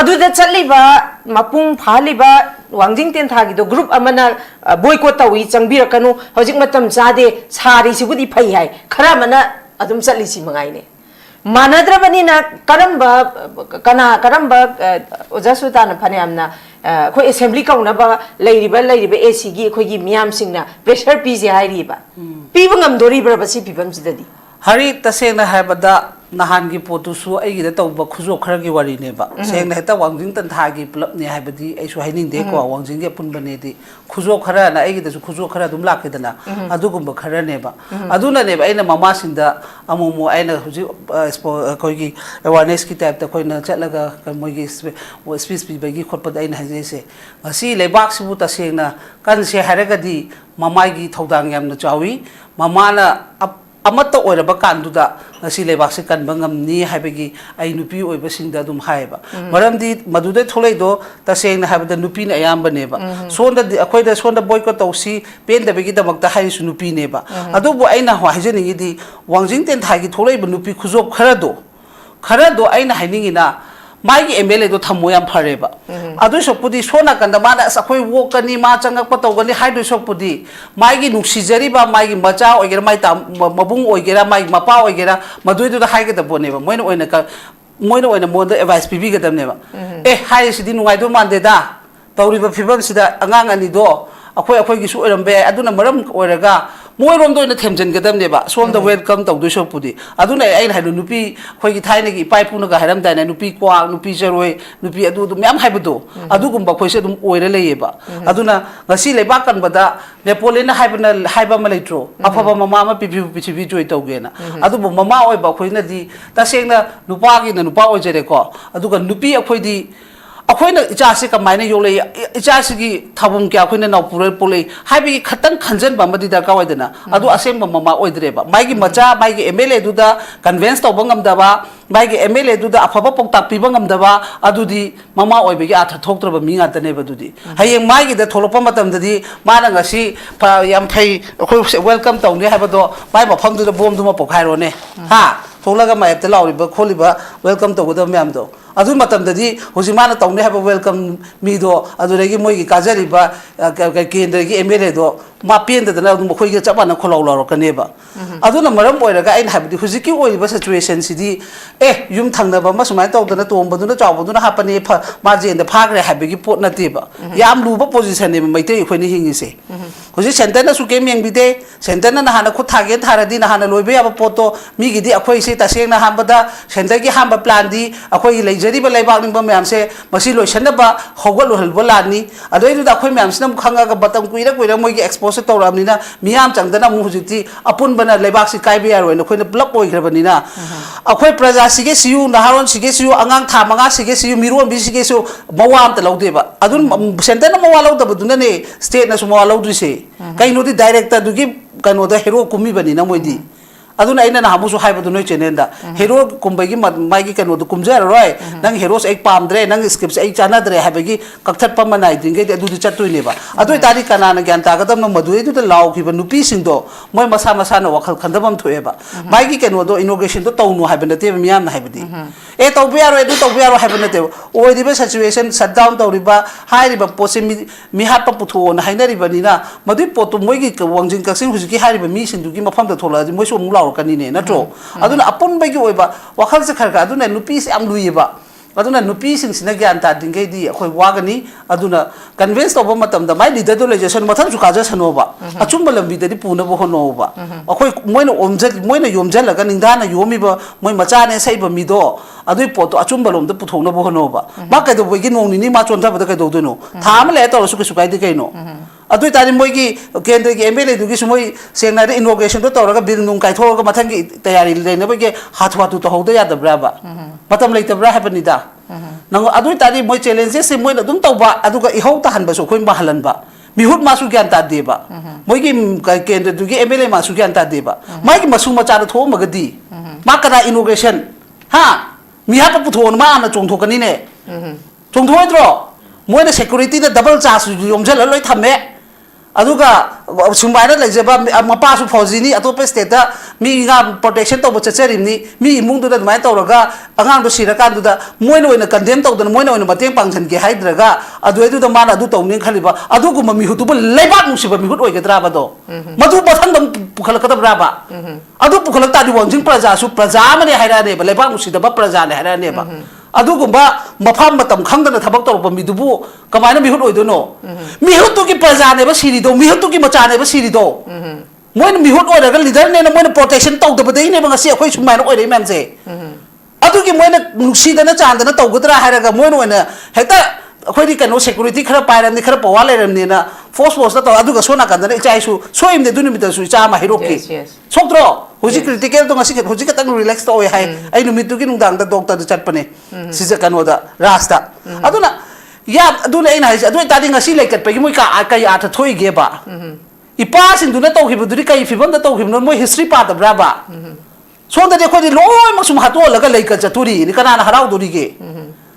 अदुदा चलिबा मपुंग फालिबा वांजिंग टेन थागी दो ग्रुप अमना बॉयकॉट तवी चंगबिरकनु हजिक मतम जादे सारी सिबुदी फै हाय खरा मना अदुम चलिसि मंगाइने मानद्रबनिना करम्बा करम्बा ओजासुतान फनेमना खोइ असेंबली काउनबा लैरिबा एसी गी खोइगी मियाम सिंगना प्रेशर पीजे हाइरिबा पीबा ngамदोरिब्रा बसि पिबम सिददी हरि तसेंगना हायबदा नहान की पोतुसु आइगिदा तौबा खुजो खरगी वारीनेबा सेंगना हेता वांजिंग तंथागी पुलपने हायबदी आइसु हाइनिंग दे को वांजिंग के पुनबनेदी खुजो खरा ना आइगिदासु खुजो खरा दुम लाकेदना अदुगुम्बा खरनेबा अदुनानेबा आइना मामासिंदा अमुमु आइना हुजि कोइगी अवेयरनेस की टाइप ता कोइना चलगा मोइगी स्पीच पिबगी खोपदा आइना हाइजेसे ngasi लेबाक सिबु तसेंगना कानसे हारगदी ममागी थौदांग यामना चावी ममाना amata oiraba kanduda ngasi lebak se kanba ngamni haibagi ai nupi oiba singda dum haiba maramdi madude tholei do taseng na habda nupi na ayamba neba sonda akhoi da sonda boycott tausi pen da begi da makta hai su nupi neba adubu aina wa hajeni di wangjing ten thai gi tholei ba nupi khujop khara do aina hainingi na माइगी एमएलए दो थमो याम फरेबा अदु सोपुदी सोना कंदा माना सखोय वोकनी मा चंगक पतोगनी हाइदु सोपुदी माइगी नुक्सिजरीबा माइगी मचा ओइगेरा माइ ता मबुंग ओइगेरा माइ मपा ओइगेरा मदुइदु दा हाइगे द बोनेबा मोइन ओइना का मोइन ओइना मोंद एडवाइस पिबी गदमनेबा ए हाइ सिदी नुगाइदो मानदेदा तौरिबा फिबम सिदा अंगांग अनि दो अखोय अखोय गिसु ओइरमबे अदुना मरम ओइरगा मोइरोम दोइना थेमजन गदमनेबा सोमदा वेलकम तौदु सोपुदी अदुना आइन हाइदु नुपी खोयगी थाइनेगी पाइपुना गा हाइरम दाइना नुपी क्वा नुपी जरोय नुपी अदु म्याम हाइबदो अदुगुम्बा खोयसे दुम ओइरा लेयेबा अदुना ngasi लेबा कनबदा नेपोलियन हाइबना हाइबा मलेट्रो अफबा ममा मा पिपि जोय तौगेना अदुबो ममा ओइबा खोयना दि तसेंना नुपागी ना नुपा ओइजरेको अदुगा नुपी अखोयदी अखोयना इचासे कमायना योले इचासिगी थबम क्या अखोयना नाउपुर पोले हाइबी खतंग खंजन बमदी दरका ओइदना अदु असेंब ममा ओइद्रेबा माइगी मचा माइगी एमएलए दुदा कन्वेंस तौबंगमदबा माइगी एमएलए दुदा अफबा पोक्ताक पिबंगमदबा अदुदी ममा ओइबगी आथा थोक्त्रबा मिंगा तनेबा दुदी हयेंग माइगी द थोलोपा मतमददी माना ngasi याम फै अखोय वेलकम तौने हाइबदो माइ मफमदुदा बोमदुमा पोखाइरोने हा थोलगा माइबते लाउरिबा खोलिबा वेलकम तौगदा म्यामदो अदु मतमददी होजि माना तौने हाइबा वेलकम मीदो अदुरेगी मोइगी काजरिबा केंद्रगी एमएलए दो मा पेंददना मखोइगे चपाना खोलाउलारो कनेबा अदुना मरम ओइरगा आइन हाइबदी होजिकी ओइबा सिचुएशन सिदी ए युम थंगनबा मा सुमाय तौदना तोंबदुना चावबदुना हापने माजेंदा फाग्रे हाइबगी पोट नतेबा याम लुबा पोजिशन ने मैते खोइनि हिंगिसे होजि सेंटरना सुके मेंबिदे सेंटरना नहाना खु थागे थारदी नहाना लोइबे याबा पोतो मिगिदी अखोइसे तसेंना हाबदा सेंटरगी हाबा प्लान दी अखोइ लेजरीबा लेबाक निंबा म्यामसे मसि लोइसनबा हौगलुहलबा लानी अदोइदुदा अखोइ म्यामसिना खंगागा बतम कुइरा कुइरा मोइगी एक्सपोज तौरामनिना मियाम चंगदना मुहुजिति अपुनबना लेबाक सि काइबे यारोइना खोइना ब्लॉक ओइग्रबनिना अखोइ प्रजा सिगे सियु नहारोन सिगे सियु अंगांग था मंगा सिगे सियु मिरोन बि सिगे सु मवाम त लौदेबा अदुन सेंटरना मवा लौदबदुनने स्टेटना सु मवा लौद्रिसे कइनोदि डायरेक्टर दुगी कइनोदा हेरो कुमिबनिना मोइदि अदुन आइना नामुसु हाइबदु नोइ चेनेंदा हेरो कुंबगी माइगी कइनोदु कुमजररोय नंग हेरोस एक पामद्रे नंग स्क्रिप्ट एक चानाद्रे हाइबगी कक्थट पमनाइ दिंगे अदुदु चतुइनेबा अदुइ तारि कनाना ज्ञान तागदम मदुइदु लाउखिबा नुपी सिंदो मोइ मसा मसाना वखल खंदबम थोएबा माइगी कइनोदो इनोग्रेशन दो तौनु हाइबनते मियाम हाइबदी ए तौबियारो एदु तौबियारो हाइबनते ओइदिबा सिचुएशन शटडाउन तौरिबा हाइरिबा पोसे मिहाप पुथोन हाइनरिबनिना मदुइ पोतु मोइगी वांजिंग कसिंग हुजिकी हाइरिबा मी सिंदुगी मफमदा थोलादि मोइसो कनीने नट्रो अदुना अपुनबगी ओइबा वखल से खरगा अदुना नुपी से आम लुइबा अदुना नुपी सिंगसिना ज्ञान तादिंगै दी अखोइ वागनी अदुना कन्विंस तौबा मतमदा माइ लीडर दो लेजेसन मथन सु काजा सनोबा अचुंबा लंबीदि पुनबो होनोबा अखोइ मोइना योमजलगा निंदाना योमिबा मोइ मचाने सैबा मिदो अदुइ पोतो अचुंबा लोमदा पुथोनबो होनोबा मा कइदो बगी नोंनिनी मा चोनथाबदा कइदोदुनो थाम ले तौरसु किसु काइदि कइनो अदुइ तारि मोइगी केंद्रगी एमएलए दुगी सुमोइ सेंगना इनोग्रेशन तो तौरगा बिल नुं काइथोरगा मथंगी तयारी लेनबगे हाथवातु तहौदा यादब्राबा मतम लेतब्रा हाबनिदा नंग अदुइ तारि मोइ चैलेंजेस से मोइना दुम तौबा अदुगा इहौ तहनबसु खोइ महलनबा मिहुत मासु ज्ञान तादेबा मोइगी केंद्र दुगी एमएलए मासु ज्ञान तादेबा माइगी मसु मचादा थोमगदी मा कदा इनोग्रेशन हा मिहाप पुथोन मा ना चोंथोकनिने चोंथोइद्रो मोइना सिक्युरिटी दा डबल चार्ज योमजल लोइ थमे अदुगा सुमाइना लेजबा मपासु फौजीनी अतोपे स्टेट मीगा प्रोटेक्शन तौब चचरिनी मी इमुंगदुदा दुमाय तौरगा अंगांदो सिरकांदुदा मोइना ओइना कंडेम तौदन मोइना ओइना मतेंग पांगसनगे हाइद्रगा अदुइदुदा माना अदु तौनिंग खलिबा अदुगुम मिहुतुबा लेबाक नुसिबा मिहुत ओइगद्राबादो मधु पथंदम पुखलकदब्राबा अदु पुखलकतादि वंजिंग प्रजासु प्रजा मने हाइरानेबा लेबाक नुसिदबा प्रजाने हाइरानेबा अदुगुम्बा मफाम मतम खंगदना थबक तौरबा मिदुबु कमायना मिहुत ओइदोनो मिहुतुगी प्रजानेबा सिरिदो मिहुतुगी मचानेबा सिरिदो मोइन मिहुत ओइरगा लीडर ने मोइन प्रोटेक्शन तौदबदैनेबा ngasi अखोइ सुमायना ओइरै मैमसे अदुगी मोइन नुसिदना चांदना तौगदरा हायरगा मोइन ओइना हेक्ता अखोइदि कनो सिक्युरिटी खरा पाइरमनि खरा पवा लेरमनिना फोर्स तौ अदुगा सोना कंदना इचाइसु सोइमने दुनिमितसु इचा मा हिरोकी सोक्त्रो हुजी क्रिटिकल तो ngasi हुजी कतंग रिलैक्स तो हाय ai numittugi nungdang da doctor da chatpane sija kanoda rasta aduna ya aduna ina hai aduna tadi ngasi lekat pegi moi ka ya tha thoi ge ba ipa sin duna tau hibu duri kai fibam da tau hibu moi history pa da braba so da de khoi loi mak sum hato laga leika chaturi ni kana na harau duri ge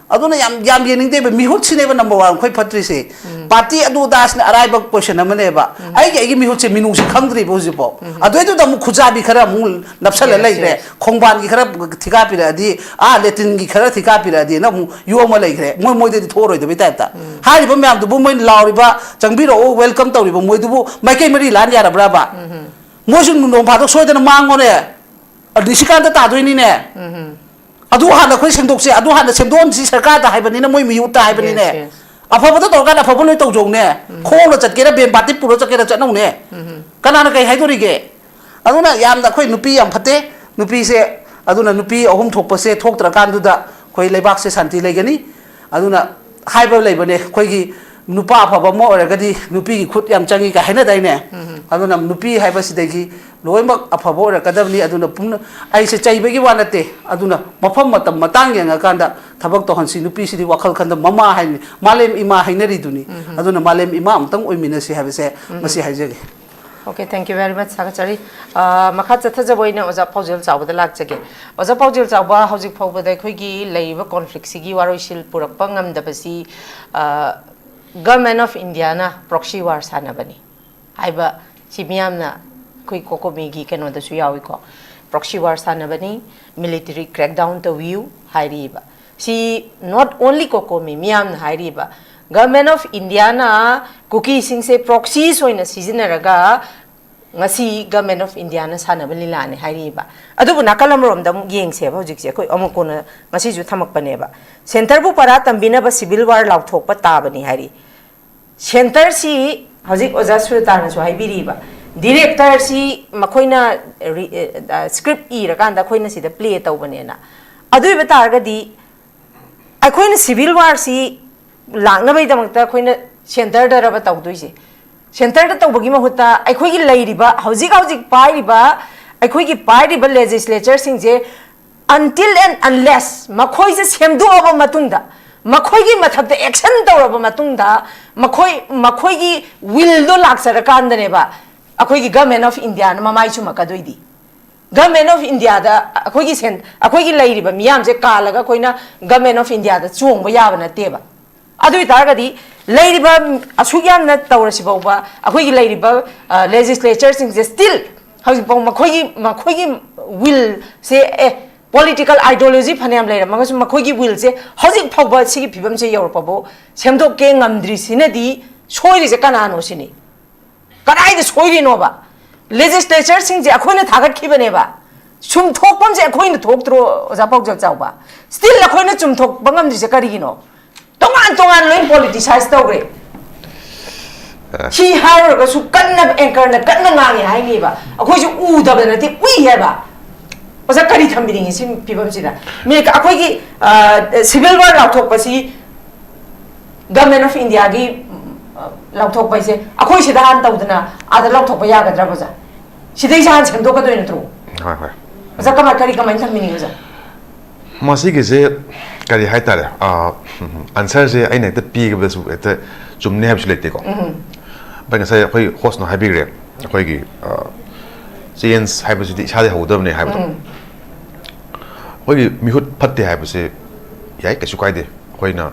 aduna yam yening de mihut sine ba number 1 khoi phatri se party adu das na arai bak question amane ba ai ge mihut se minu se khangdri bo ji bo adu edu da mu khuja bi khara mu napsal lai re khongban gi khara thika pi ra di a letin gi khara thika pi ra di na mu yo ma lai khre moi de thoroi de bi ta ta hari ba myam du bo moi lauri ba changbi ro welcome tauri ba moi du bo mai kai mari lan ya ra bra ba moi sun no pa to soi da mang ngo ne adu sikan da ta doi ni ne adu hana khoi sengdok se adu hana semdon si sarkar da haibani na moi mi uta haibani ne aphaba to ka aphaba loi tau jong ne khong la chat ke ra ben party puro chat ke ra chat nau ne kana na kai hai dori ge aduna yam da khoi nupi yam phate nupi se aduna nupi ahum thokpa se thok tra kan du da khoi leibak se santi legani aduna haiba leibane khoi gi nupa aphaba mo ora gadi nupi gi khut yam changi ka haina dai ne aduna nupi haiba si dai gi loimak aphaba ora kadabni aduna pumna ai se chai begi wanate aduna mafam matam matang yang kanda thabak to hansi nupi si di wakhal khanda mama haini malem ima hainari duni aduna malem ima amtang oimina si habe se masi haijege. Okay, thank you very much, Sakachari. Makhat chatha boina oja paujel chawba da lak chage. Oja paujel chawba hojik phawba da khoi gi leiba conflict sigi waroisil purak pangam da basi government of India na proxy war sana bani. Haiba chimiam na khoi kokomi gi keno da su yawi ko. Proxy war sana bani, military crackdown to view hairiba. Si not only kokomi miam na hairiba. Government of India na cookie sing se proxy so in a season raga ngasi government of India na sana balila ne hairiba adu bu nakalam rom dam yeng se ba hojik se koi amko na ngasi ju thamak pane ba center bu para tambina ba civil war law thok pa ta bani hari center si hojik oja SUJATA na so haibiri ba director si makoina script i rakan da koina si da play taw bane na adu ba tar ga di ai koina civil war si langna bai damakta khoina center da raba tawduise center da tawbagi mahuta aikhoi gi leiriba hojik pairiba aikhoi gi pairiba legislature singje until and unless makhoi je semdu aba matungda makhoi gi mathak da action tawraba matungda makhoi gi will do laksara kandane ba akhoi gi government of India na mamai chu makadoidi government of India da akhoi gi leiriba miyam je kalaga khoina government of India da chongba yaba na teba adu targadi leiriba asugyam na tawrasi bawba akhoi leiriba legislature sing still hausi baw makhoi gi will se political ideology phanem leira mangasu makhoi gi will se hausi phawba sigi phibam se yor pabo semdok ke ngamdri sinadi soiri je kanano sini kanai de soiri no ba legislature sing je akhoi na thagat khibane ba sum thokpam je akhoi na thokdro japok jal chawba still akhoi na chum thok bangam dri je kari no tongan loin politicize tawre chi har ga su kanna anchor na kanna ngangi haini ba akhoi ju u da na ti ui he ba osa kari thambiri sim pibam sida me ka akhoi gi civil war law thok pasi government of India gi law thok pai se akhoi sida han tawdana ada law thok pa ya ga dra baza sidai san sem do ka do na tru ha osa kari thambiri osa masi ge se kari hai tare answer je ai ne ta pi ge basu eta chumne hab chulete ko ba nga sai khoi host no habi re khoi gi science hai basu di chade hodam ne hai ba khoi gi mi hut phatte hai basu yai ka su kai de khoi na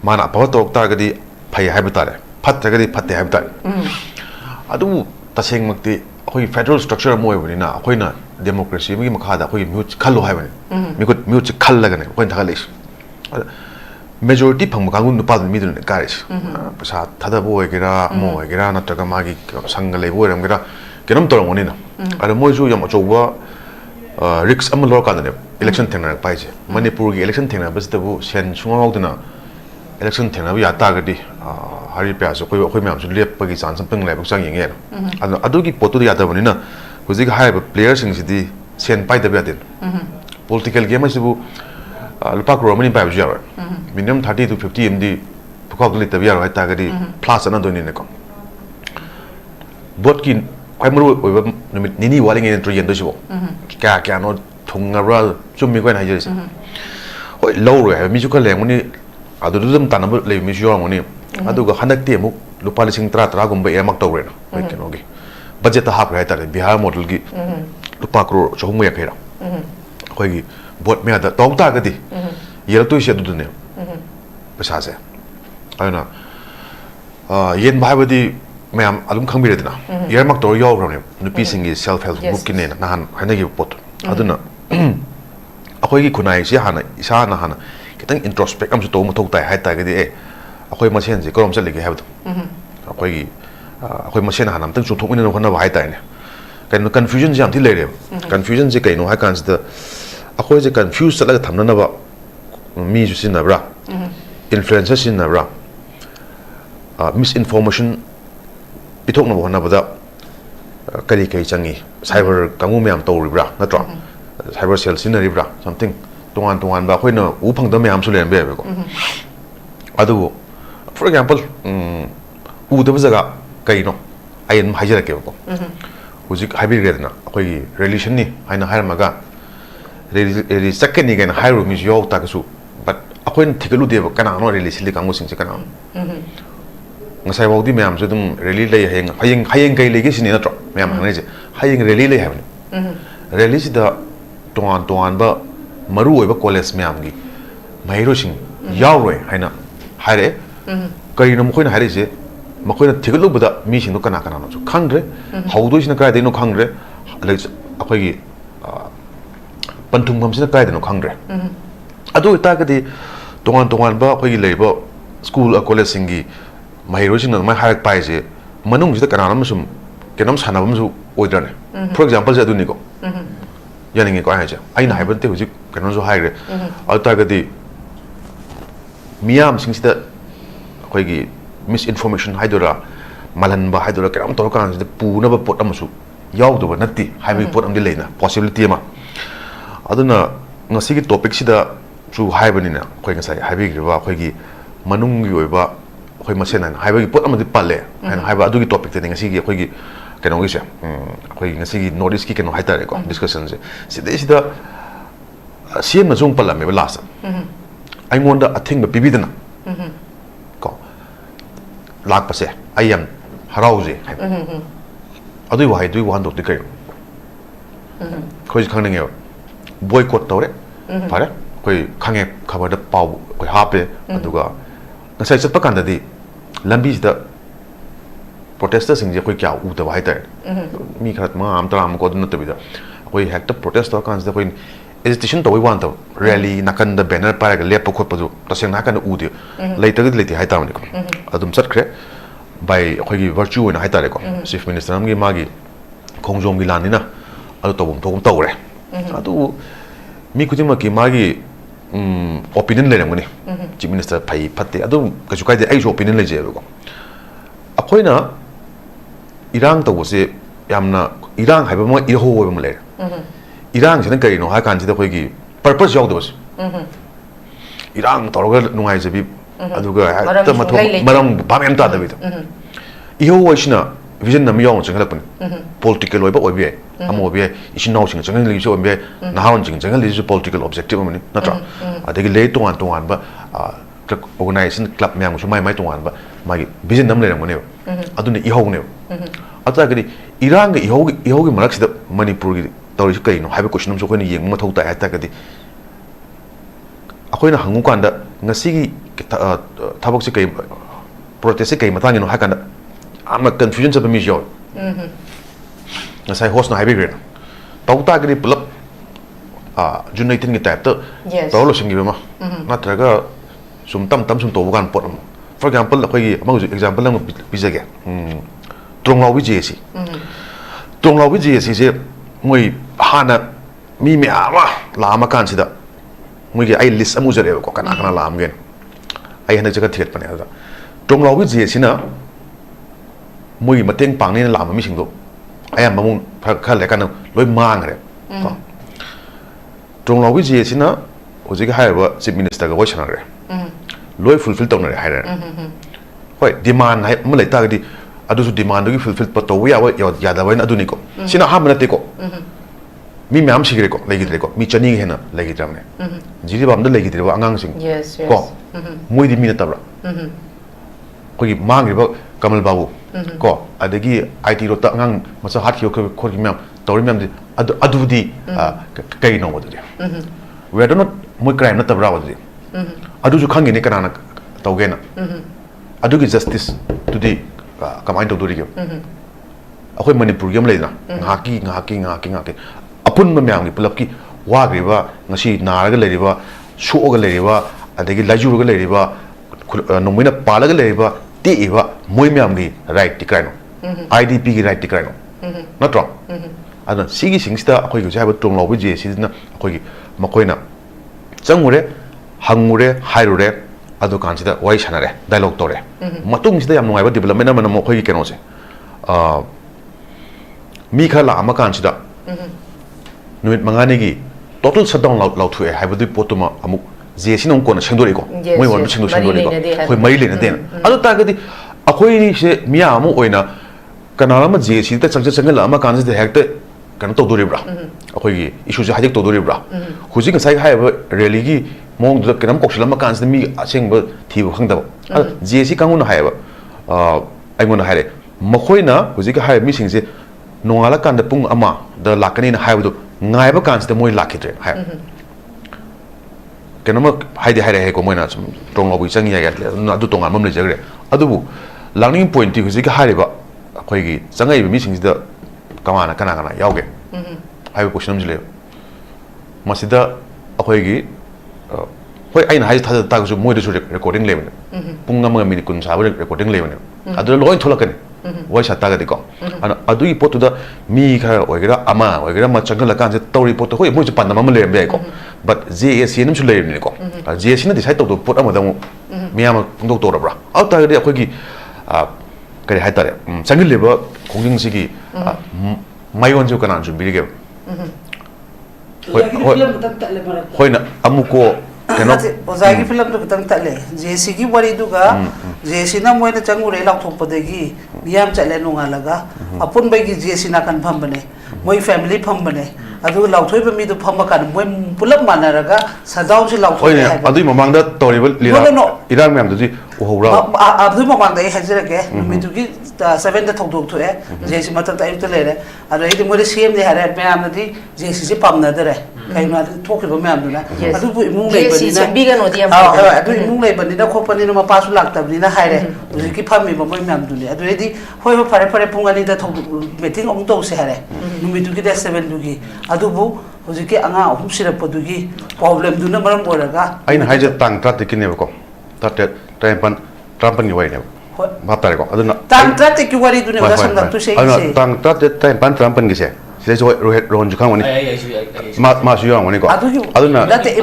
mana pa tok ta ga di phai hai ba tare phat ga di phatte hai ba tare adu taseng makti khoi federal structure mo ai na khoi na democracy mi makha da khoi mi khallo hai ba mi hut khal laga ne khoi thaga leis majority phang kangun nupa mi dun karis pasa thada bo egera mo egera na taga magi sangle bo ram gera kenam torong oni na ara moi ju yam chowa risk am lor ka ne election thengna pai je manipur gi election thengna bas tabu sen sungau duna election thengna bi ata ga di hari pya so khoi myam su lep pa gi chan sampeng lai bak sang yeng ye adu gi potu ya da bani na huji ga hai players sing si di sen pai da ba den political game is bu lupa crore mani pai ju ya minimum 30 to 50 md phukok li tabia ro ta ga di plus ana do ni ne ko bot ki kwai mru oi ba nini wali nge intro yen do sibo kya no thunga ra chum mi ko na je oi low ro mi ju ka leng mani adu dum tan na le mi ju ro mani adu ga hanak te mu lupa lising tra gum ba emak to re no oi ke no gi budget ta hap hai ta Bihar model gi lupa crore chahum ya khaira khoi gi bot me da tong ta ga di yel tu se du ne pesa se aina yen bai ba di mayam alum khang bi redna yer mak tor yaw ram ne nupi sing gi self help book ki ne na han hana gi pot aduna akhoi gi khunai si hana isa na hana kitang introspect am su to mu thok tai hai ta ga di e akhoi ma sen ji korom chali gi habdu akhoi gi akhoi ma sen hana am tang chu thok min no khana hai ta ne kan confusion jam thi le re confusion ji kai no ha kan sta akhoi ji confuse sala ga thamna na ba mi ju sin na bra influencer sin na bra misinformation pithok na bona bada kari kai changi cyber kamu myam to ribra natro cyber cell sin ribra something tongan ba khoi na u phang da myam su len be ko adu for example u da bazaga kai no ayen hajira ke ko hujik hybrid re na khoi relation ni aina har maga re second ni gan hairu mi yo ta ka su but akhoi thikalu de ba kana no relation li kamu sing se kana ngasai bawdi mayam su dum rally lay hayeng kai legi sini na tro mayam hangne je hayeng rally lay habne rally si da tuan ba maru oi ba college mayam gi mairo sing yaw roi haina hare kai no mkhoi na hare je mkhoi na thiglu bada mi sing no kana no su khangre haudo sina kai de no khangre akhoi gi panthum gam sina kai de no khangre adu ta ka di tuan ba akhoi gi lei ba school a college sing gi Mahirosing na may harak pa isi manung sida kananam sum kenam sanabam su oidrane for example sa duni ko yaning ko ay ay na haibante huji kanon so haire alta gadi miyam sing sida koi gi misinformation haidora malan ba haidora kenam to kan sida puna ba pot amasu yaw do ba natti haibi pot am di leina possibility ma aduna ngasi gi topic sida su haibani na koi ngasai haibi gi ba koi gi manung gi oiba khoi masen han haiba gi pot amadi palle han haiba adu gi topic te ngasi gi khoi gi keno gi se khoi ngasi gi notice ki keno haita re ko discussion je sida siem na jong palla me ba last ai ngonda athing ba bibidana ko lak pa se ai am harau je adu wa haidu wa ndo de kai khoi khang ne boycott tawre pare khoi khange khabar da pau khoi hape aduga ngasai chapa kan da di lambi da protesters sing je koi kya u da wai ta mi khat ma am tram ko dun ta bi da koi hack da protest kan da koi agitation to we want to rally nakan da banner pa ga lep ko pa du ta sing na kan u de later ga leti hai ta ni ko adum sat khre by koi gi virtue na hai ta re ko chief minister am gi ma gi khongjom gi lan ni na adu to bom to re adu mi ku ma ki ma gi opinion le ngani chief minister pai phatte adu ka chu kai de ai opinion le je ko akhoi na irang to se yamna irang haiba ma i ho wa le irang sina kai no ha kan ji da khoi gi purpose jog dos irang to ga nungai je bi adu ga ta ma tho maram ba mem ta da bi i ho wa sina vision na mi yong chang halak pan political oi ba oi bi amo bi isin no ching chang li so bi na haun ching chang li so political objective mani na tra adagi le tuan ba organization club myang so mai tuan ba magi vision nam le rang ne adu ne i ho ne ata gari irang ga i ho gi marak sida manipur gi tori su kai no haiba question so ko ni yeng ma thau ta ata gadi akoi na hangu kan da ngasi gi thabok se kai protest se kai matang no ha kan ama confusion sa mi jo ngasai host na haibi gre tau ta gri plap junaitin gi type to to lo sing gi ma na traga sum tam sum to gan pot for example khoi gi ma example lang bizage trong law wi jc trong law wi jc se moi hana mi me ama la ma kan sida moi gi ai list amu jare ko kana la am gen ai hana jaga thiet pane da trong law wi jc na moi mateng pang ni la ma mi sing do ai am mung kha le kan loi mang re ko trong law wi jc na oji ga hai ba chief minister ga voice na re loi fulfill tong na re hai re hoi demand hai ma lai ta ga di adu su demand gi fulfill pa to ya wa ya da wa na adu ni ko sina ha ma na te ko mi myam sigre ko legi dire ko mi chani hena legi tramne jiri bam da legi dire wa angang sing ko moi di mi na tabra ko gi mang ri ba kamal babu ko adagi IT ro ta ngang masa hat yo ko mem tori mem adu di kai no wadu we do not mo crime na tabra wadu adu ju khangi ne kana tawgena adu gi justice today kamai to dori akhoi manipur yam leina ngaki apun ma myam gi pulap ki wa gri ba ngasi naraga leriba shuoga leriba adagi laju ga leriba nomina palaga leriba ti iba moi myam gi right ti kraino IDP gi right ti kraino natro ada sigi singsta akhoi gi jaba tong lobi je sidina akhoi gi makoina changure hangure hairure adu kansida wai sanare dialogue tore matung sida yam ngai ba development na mo khoi gi keno se mi khala ama kansida nuit mangani gi total shutdown lau thue haibadu potuma amuk jesi nong kona sengdori ko moi won sengdori ko khoi mai le na den adu ta gadi akhoi ni se miya amu oina kanara ma jesi ta changla ama kanji de hekte kan to dori bra akhoi gi issue ja hadik to dori bra huji ka sai hai ba rally gi mong du kanam kokshila ma kanji mi aseng ba thi bu khangda jesi kangun hai ba ai ngon hai le makhoi na huji ka hai mi sing se nongala kan da pung ama da lakani na hai bu ngai ba kan moi lakidre hai kenoma haide haide he ko moina tong lobu changi ya na du tonga mam le jagre adu bu learning point ti huji ka haide ba khoi gi changai bi mi sing da kamana kana yauge hai bu question jile masida khoi gi hoi aina haide thada ta ju moi de recording le pung ngam minute kun sa recording le adu loi tholakane wai sa ta ga de ko ana adu i potu da mi kha oigira ama oigira ma changal kan se tori potu hoi moi ju pan ma le be ko but JS nam chu le ni ko JS na decide to pot ama da mu mi ama tung to ra bra au ta de khoi gi kare hai ta re changal le ba khongjing si gi mai on ju kana ju bi ge hoi na amuko kena ozagi film tu ketang tak le JC gi wari du ga JC na moi na changure lak thok padegi biam chale nonga laga apun bai gi JC na kan pham bane moi family pham bane adu lak thoi ba mi du pham kan moi pulap manaraga sadaw si lak thoi hai adu mamang da tori bal lira irang mem du ji ohura adu mamang da hai jira ke mi du gi 7 da thok thok thoe JC matak ta ip le re adu ai moi CM de hare me am di JC si pam na dere kai na thok ba me am du na adu bu imung le Toubiganu di am adu imung le bani na khopani na ma pasu lak tab ni na hai re uji ki phami ba moi me am du le adu edi hoi ba pare pungani da thok meeting ong to se hare numi du gi da 7 du gi adu bu uji ki anga hum sirap du gi problem du na maram boraga aina haije tang tra tikine ko tate trampan ni wai ne ma tare ko aduna tang tra te ki wari du ne ba sam tu se se tang tra te trampan gi se se jo rohan ju khang wani ma su yang wani ko aduna date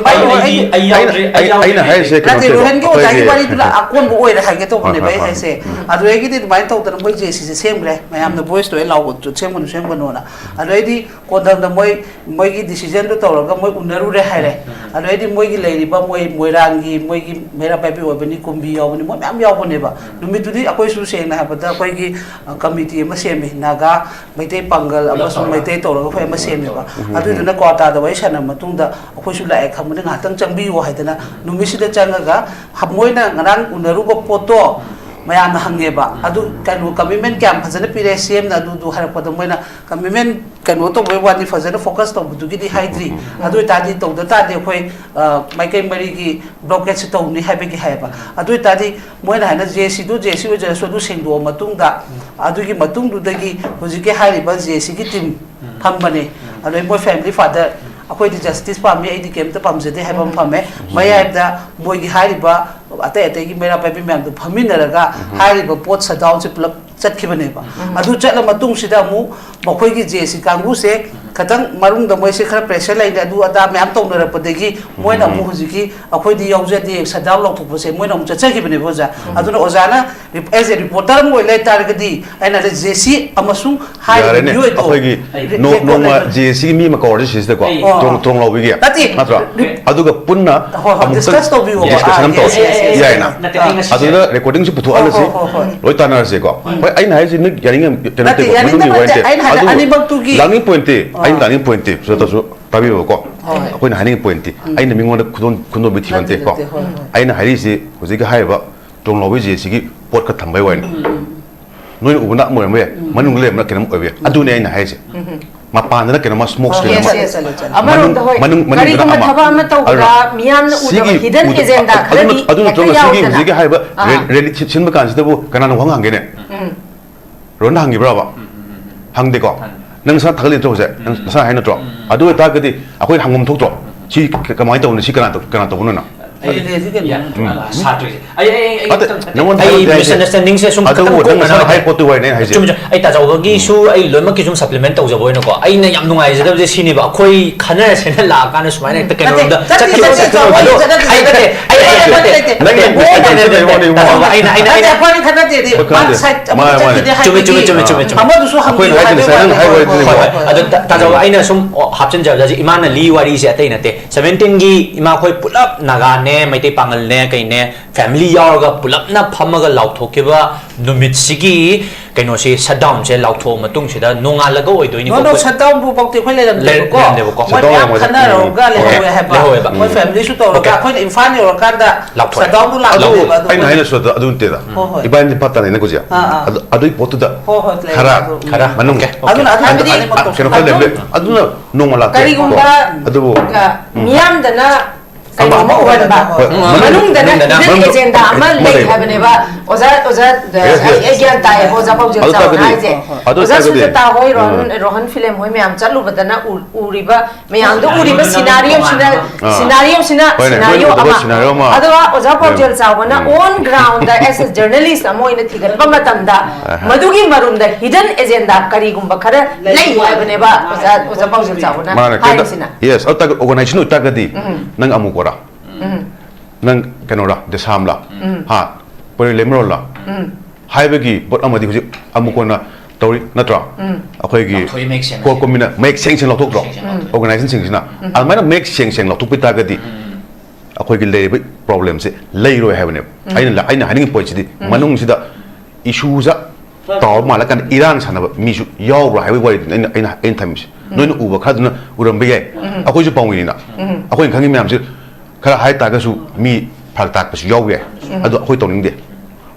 aina hai se ko date rohan gi ojagi wari du la akon bu oi ra ha ge to ne bai hai se adu egi di mai to tan moi je si se sem gre mayam the voice to lau go sem gon na adu edi ko dam da moi gi decision to ra ga moi unaru re hai re adu edi moi gi lei ba moi rang gi moi gi mera pai bi oi bani kumbi yaw bani moi am yaw bani ba dumi tu di akoi su se na ha ba da koi gi committee ma sem mi naga mai te pangal abasu mai te to ra ga phai ma sem mi ba adu du na ko ta da wai sana matung da akoi su la ek kham na ngatang changbi wo hai da na numi si da changa ga ha moi na ngarang unaru ba poto mayam na hange ba adu kanu commitment kam phajana pire CM na du har pa da moina commitment kanu to boy wani phajana focus to bu gi di hydri adu ta di to da ta de khoi mai kai mari gi blockage to ni ha be gi ha ba adu ta di moina hana JC du ja so du sing do matung da adu gi matung du da gi hoji ke hari ba JC gi team pham bane adu moi family father akoi di justice pam mi id kem ta pam je de ha pam phame maya da moi gi hari ba ate gi mera pa bi myam du phamin raga hari ba pot sa down se plug chat ki bane ba adu chatla matung sida mu makhoi gi JC kangu se khatang marung da moi se khara pressure lai adu ada myam tong na ra pa de gi moi na mu huji ki akoi di yaw je de sa down lok thu se moi na mu chat ki bane boja adu na ozana as a reporter moi lai tar ga di aina le JC amasung hari you akoi gi no ma JC mi ma ko ji se ko tong lo bi gi matra adu ga punna discuss to bi wo discussion to ya na adu da recording si putu ala si loi tanar se ko hoi aina hai si nik yaring tena te ko mudum ni wente adu langi point aina langi point so ta so tabi ko koi na haning point aina mingon kuno bi thivante ko aina hari si hoji ga hai ba tong lo bi je si gi pot ka thambai wain noi ubna mo me manung le na kenam obe adune ai na haise ma pan na kenam smoke screen manung kari kuma thaba ma tawga miyan udaba hidden agenda kharani aduna to sigi sigi haiba really chin ba kan sidabu kana no hang ne ron hangi braba hang de ko nang sa thagli to se nang sa haina to adu ta ga di akoi hangum thok to chi kamai to ni chi kana to no na misunderstanding se sum hai ko tu wai ne hai chum ai ta jaw gi su ai loima ki sum supplement tau jabo no ko ai na yam nungai je da sini ba khoi khana se na la ka na sumai na ta ke no da chat ki ai ai na sum hapchen jaw da imana li wari se atai na te 17 gi ima khoi pulap naga ne mai te pangal ne kai ne family yaw ga pulap na phamaga lauthok ke ba numit sigi kaino si shutdown je lauthok matung sida nonga laga oi doi ni ko no shutdown bu bok te khoi le lam de ko mo khana ro ga le ho ha ba mo family su to ga khoi infan yo ka da shutdown bu la do ba ai na so adun te da iban ni patta ne ko ja adui potu da khara manung aduna nonga la kari gumba adu miyam dana kayong ba manung dana hidden agenda ama lei habne ba oza agyan tayo oza PAOJEL sa hai je oza SUJATA hoi rohan film hoi me am chalu badana uriba me ando uriba scenario ama adwa oza PAOJEL sa wana on ground as a journalist amo ina thigal ba matamda madugi marunda hidden agenda kari gumba khara lei habne ba oza PAOJEL sa wana hai sina yes auta organization uta gadi nang amu ko nang kanora de samla ha PHILEM la haibagi bot amadi huji amukona tori natra akhoi gi ko komina make sense lo tok organization sing na almana make sense lo tok pita gadi akhoi gi lei problem se lei ro have ne aina haning point di manung sida issue za taw mala kan Iran sana mi su yaw ra haibai wai aina times noin uba khadna uram be akhoi ju pawini na akhoi khangi myam se khara hai ta ga su mi phal tak pa su yaw ye adu akhoi toning de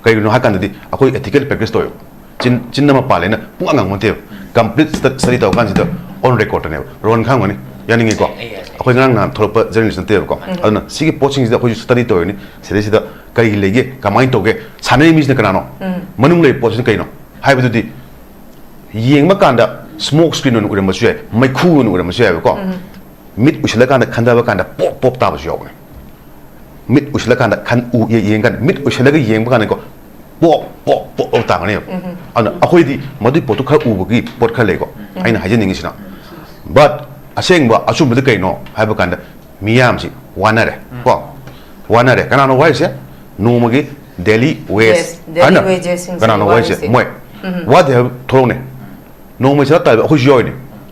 kai no hakan di akhoi ethical practice to chin na ma pale na pung angang monte complete study taw kan sida on record ne ron khang ni yaning ko akhoi ngang na thorpa journalist te ko aduna sigi poaching sida akhoi study to ni sida kai lege kamai to ge sanai mi ne kana no manung le position kai no hai bu di yeng ma kan da smoke screen no uram ma su mai khu no uram ma su ko mit usila kan khanda ba kan da pop ta ba su yo mit usila kan kan u yeng kan mit usila ga yeng ba kan ko pop ta ne ana akhoi di madu potu kha u gi pot kha le ko aina hajen ning sina but aseng ba asum de kai no hai ba kan da miyam si wanare ko wanare kana no wai se no magi daily waste ana kana no wai se moi what they have thrown no mo sa ta akhoi join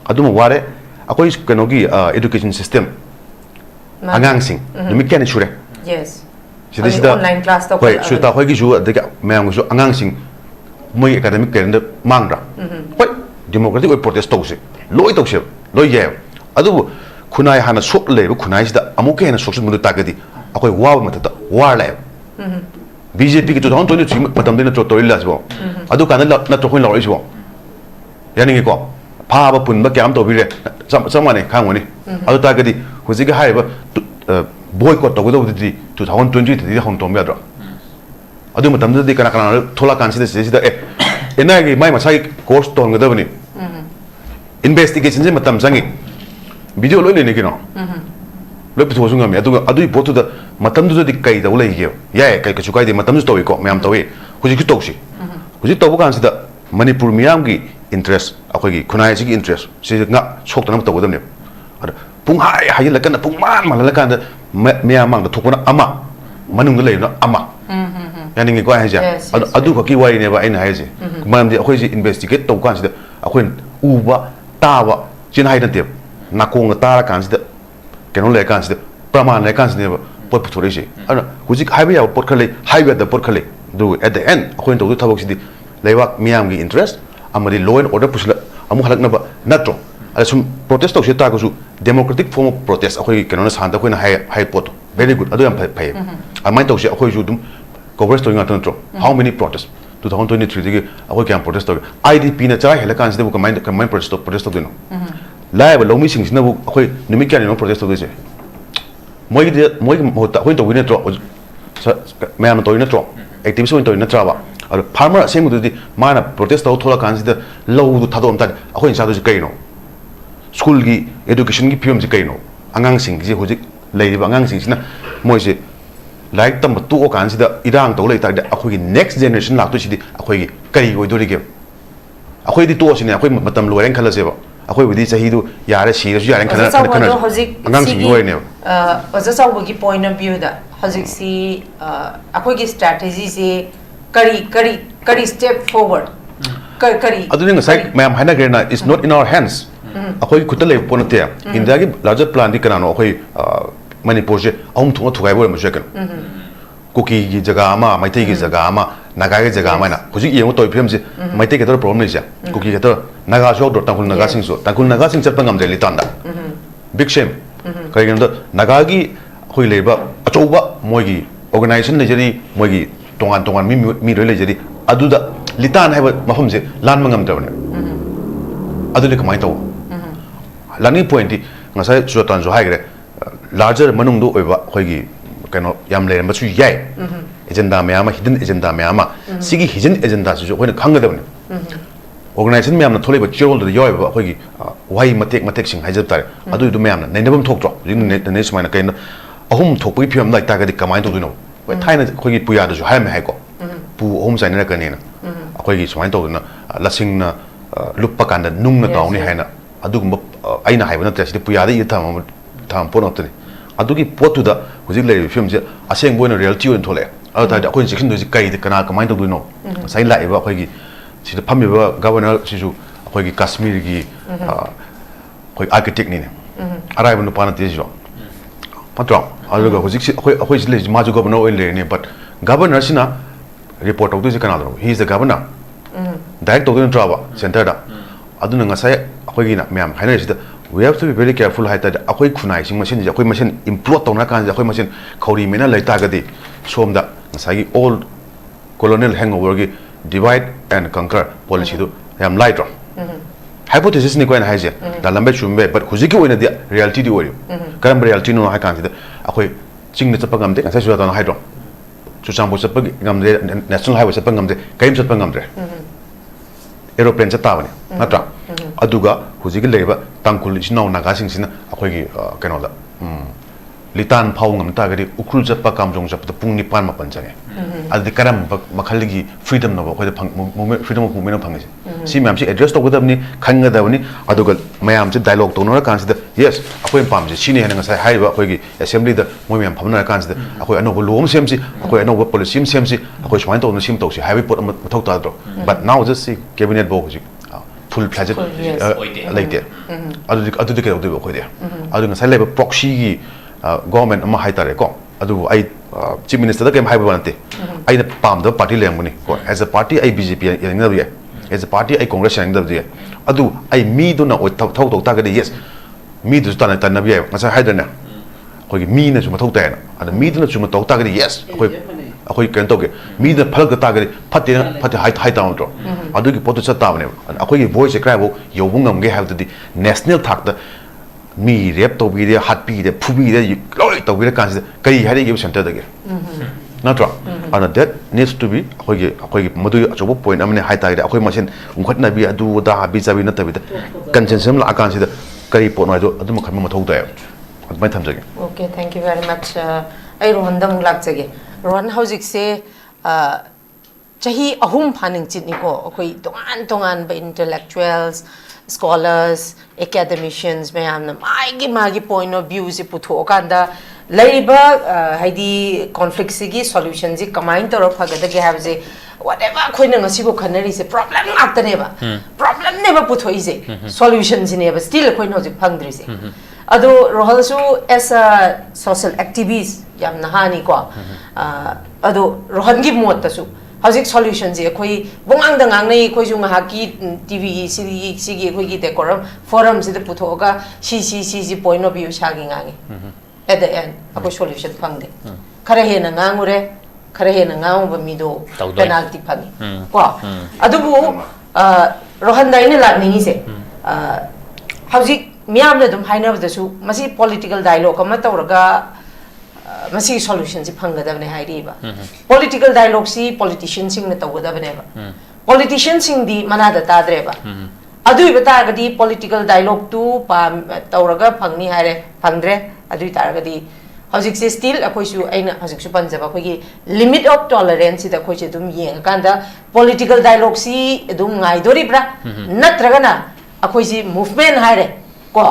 aduma ware akhoi kano gi education system angang sing numi ken chure yes sida online class to koi suta khoi gi ju de mayang su angang sing moi academic ken de mangra koi democratic we protest to se loi to se loi ye adu khunai hana sok le khunai sida amuke na sok mu ta gadi akhoi wa ma ta war la BJP ki 2023 matam de na to illa so adu kan na to khoi la ri so yani ko pa ba pun ba kyam to bi re sama ne khang woni adu ta gadi huji ga hai ba boycott to go di 2020 di hong tom ya dro adu matam de kana kana thola kan si de da ena gi mai ma sai course to ngada bani investigation je matam sangi video lo le ne kino lo pi to sunga me adu botu da matam du di kai da ulai ge ya kai ka chukai de matam du to ko me am to we huji ki to si huji to bu kan si da Manipur miyam gi interest akhoi gi khunai gi interest si nga chok ta nam to godam ne pung hai hai la kan pung man la kan miyam mang da thokona ama manung le na ama yani ngi ko hai ja adu ko ki wai ne ba aina hai ji mam di akhoi ji investigate to kan si da akhoi u ba ta ba chin hai dan te na kong ta ra kan si da kenon le kan si da praman le kan si ne ba pot puthore ji ana huji hai ba ya pot khale hai ba da pot khale do at the end akhoi to thabok si di leiwak miyam gi interest amari law and order pusla amu halak na ba natro asum protest to seta ko su democratic form of protest akhoi kenona santa ko na high pot very good adu am phai amai to se akhoi ju dum coverage to ngatro how many protests 2023 dagi akoi kyam protest to IDP na chara hela kan sidabu kamai protest to dino lai ba lomi sing sinabu akoi nimi kyan no protest to dise moi mota akoi to win tro mayam to win tro activism to win tra ba ar farmer asem du di mana protest to thola kan sida low du thadom ta akoi sa du kai no school gi education gi pium ji kai no angang sing ji hojik lei ba angang sing sina moi se like tam tu o kan sida irang to lei ta da akoi gi next generation lak tu sidi akoi gi kai oi do ri ge akoi di to sine akoi matam lo ren khala se ba akoi widi sahi du yare si da yare kana kana angang sing oi ne oza saw gi point of view da hojik si akoi gi strategy se kari step forward kari adu ni sai mayam haina gerna is not in our hands akoi khuta le ponate india gi larger plan di kana no akoi Manipur je aum thunga thugai bo ma jekan kuki gi jaga ama maitai gi jaga ama naga gi jaga ama na hujik yeng toy phim je maitai ke tor problem nei ja kuki ke tor naga shok dor tangkul naga sing so tangkul naga sing chapang am deli tanda big shame kai gen do naga gi hoi leba achoba moi gi organization le jari moi gi tongan mi roi le jari adu da litan haiba mafam je lan mangam tawne adu le kamai taw lani point di ngasai suatan jo haigre larger manung do oiba khoigi kano yam le ma chu yai agenda me ama hidden agenda me ama sigi hidden agenda su khoina khanga da organization me amna thole ba chirol do yoi ba khoigi wai matek sing haijab tar adu du me amna nainabam thok tro ring ne smaina kain ahum thok pi phiam lai ta ga di kamai to du no thaina khoigi puya da ju hai me hai ko pu ahum sai na ka ne na khoigi smaina to na lasing na luppa kan da nung na taw ni haina adu gum aina hai ba na ta si puya da i tham pon otni adugi potu da hujik le film je aseng boina reality on thole adu ta khoi section do ji kai de kana kamai to du no sai lai ba khoi gi si da phami ba governor si ju khoi gi kashmir gi khoi architect ni ne arai bu no pana te jo patro alu ga hujik si khoi le ma ju governor oil le ne but governor sina report of du ji kana do he is the governor direct to the trawa center da adu na ngasai khoi gi na myam haina si da we have to be very careful hai ta akoi khunai sing machine ja akoi machine implode tona kan ja akoi machine khori mena lai ta ga di som da sagi old colonial hangover gi divide and conquer policy do yam light hypothesis ni ko na hai je da lambe chumbe but khuji ki oina di reality di ori karam reality no ha kan da akoi ching ne chapa ngam de sai su da na hai do chu chang bo chapa ngam de national highway chapa ngam de kaim chapa ngam de aeroplane cha ta bani natra aduga hujik leba tangkul isnau naga sing sina akoi gi kano da litan phau ngam ta gari ukrul japa kamjong japa pung ni pan ma pan change adi karam makhal gi freedom no khoi da movement freedom of movement phang si myam si address to godam ni khanga da ni aduga mayam si dialogue to no kan si da yes akoi pam ji sini hena ngai hai ba khoi gi assembly da moi myam phamna kan si da akoi ano lom sem si akoi ano policy sem si akoi swain to no sim to si hai pot ma thok ta do but now just see cabinet bo hujik full fledged like there adu ke do khoi there adu ngai leba proxy gi government ama hai tare ko adu ai chief minister da kem hai ba nate ai na pam da party lem ni ko as a party ai bjp yang na ye as a party ai congress yang da ye adu ai mi do na thok ta ga yes mi do ta na bi ngai hai da na ko gi mi na chuma thok ta na ada mi do na chuma thok ta ga yes akoi kan to ge mi da phal ga ta ga phate hai ta to adu gi potu cha ta ne akoi gi voice cry bo yo bung ngam ge have the national thak da mi rep to bi de hat bi de phu bi de loi to bi de kan kai hai de gi center da ge na to and that needs to be akoi gi madu achobo point amne hai ta ge akoi machine ungkhat na bi adu da bi cha bi na ta bi da consensus la kan si da kai po no do adu ma kham ma thok da adu mai tham jage okay thank you very much ai rohan dam lak jage rohan hojik se chahi ahum phaning chit ni ko akoi tongan ba intellectuals scholars academicians mayamna magi point of view se putho kanda laiba haidi conflict sigi solution ji kamain toro phagada ge have je whatever khoina ngasi bo khanari se problem akta ne ba problem ne ba puthoi je solution ji ne ba still khoina hojik phangdri se ado rohal su as a social activist yam nahani ko ado rohan gi mot ta su hojik solution je khoi bungang da ngang nei khoi ju nga ki tv sigi khoi gi decorum forum se de puthoga si point of view shagi ngangi at the end ako solution phangde khare he na ngangure khare hena ngau mi do penalty phangi ko adubu rohan dai ne la ningi se hauji miyam na dum haina ba su masi political dialogue ama tawraga masi solution si phangada ne hairi ba political dialogue si politicians sing na tawda ba ne ba politicians sing di manada ta dre ba adui bata gadi political dialogue tu pa tawraga phangni haire phangdre adui taragadi hojik se still akoi su aina hojik su panjaba khoi gi limit of tolerance da khoi che dum yeng kanda political dialogue si dum ngai dori bra natraga na akoi si movement haire ko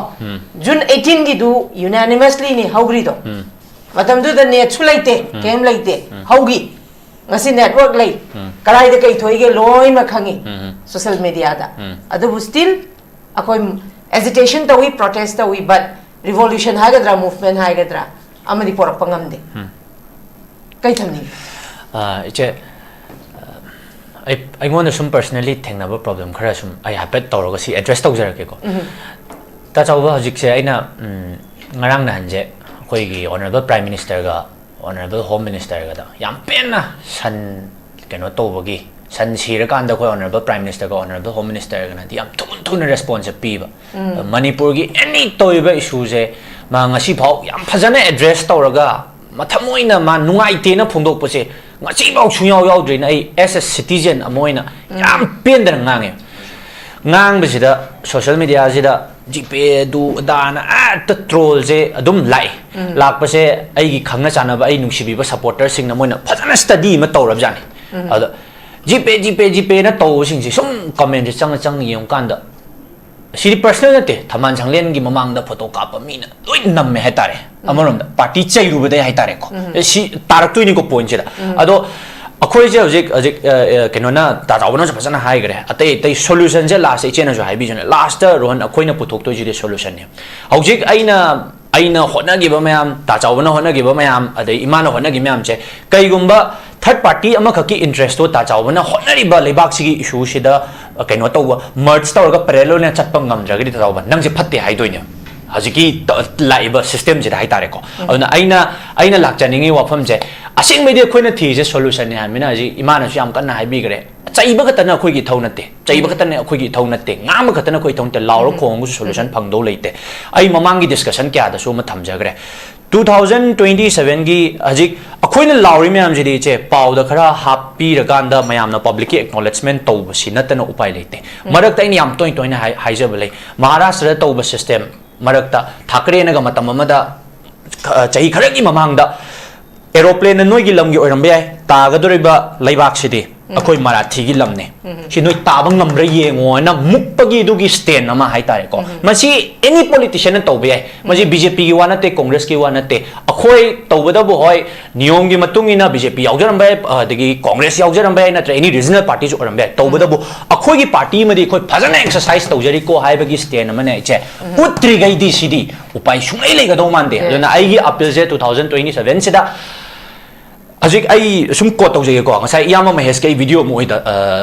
June 18 gi du unanimously ni haugri do matam du da ne chulaite kem laite haugi ngasi network lay karai da kai thoi ge loi ma khangi social media da adu still akoi agitation ta we protest ta we but revolution hagadra movement hagadra amadi porak pangam de kai thamni iche I want to some personally thengna ba problem khara sum I happy tawra si address tawjara ke ko ta chawba hojik se aina ngarang na hanje khoi gi honorable prime minister ga honorable home minister ga da yam penna san keno tawbagi san sira kan da khoi honorable prime minister ga honorable home minister ga na di am thun response pi ba manipur gi any toiba issue je ma ngasi phau yam phajana address tawraga mathamoina ma nungai te na phongdok pose ngasi bau chuyaw yaw drin ai as a citizen amoina yam pendra ngange ngang bisida social media sida gp du dana at troll je adum lai lak pase ai gi khangna chana ba ai nungsibi ba supporter sing na moina phajana study ma tawrab jani ada gp na taw sing si sum comment chang yong kan da si personal nate thaman changlen gi mamang da photo ka pa mina loi namme ha tare amarom da party chai ru ba dai ha tare ko si tarak tu ni ko point da ado akhoi je ajik kenona ta rawna ja phasana hai gare atei solution je last chena jo hai bi jone last rohan akhoi na puthok to ji solution ne hojik aina hona gi ba mayam ta chawna hona gi ba mayam adei imana hona gi mayam che kai gumba third party ama khaki interest to ta chawna hona ri ba lebak si issue shi da keno to merge to ga parallel ne chatpa ngam ja gi ta chawba nang je phatte hai doine hajiki laiba system je hai tare ko aduna aina lakchaningi wafam je asing mede khoina thi je solution ne hamina ji imana su yam kan hai bi gare chaiba ka tana khoi gi thaunate chaiba ka tana khoi gi thaunate ngam ka tana khoi thaunte lauro khong gu solution phangdo leite ai mamang gi discussion kya da so ma thamja gare 2027 gi ajik akhoina lauri myam ji che paw da khara happy ra ganda mayam na public acknowledgement to si natana upai leite marak ta ni yam toin na haija bale maharashtra to system marak ta thakre na ga matam amada chahi khara gi mamang da aeroplane noi gi lam gi oram be ta ga doriba laibak sidi akoi marathi gi lamne si noi tabang ngam re yengo na mukpagi du gi stand ama hai tare ko masi any politician to be masi bjp gi wana te congress gi wana te akoi to bada bo hoi niyom gi matung ina bjp yaujaram be degi congress yaujaram be na any regional party jo oram be to bada bo akoi gi party ma di khoi phajana exercise to jari ko hai ba gi stand ama ne che utri gai di sidi upai sungai le ga do mande na ai gi appeal je 2027 sida ajik ai sum ko to je ko ngasai yama ma hes kai video mo ida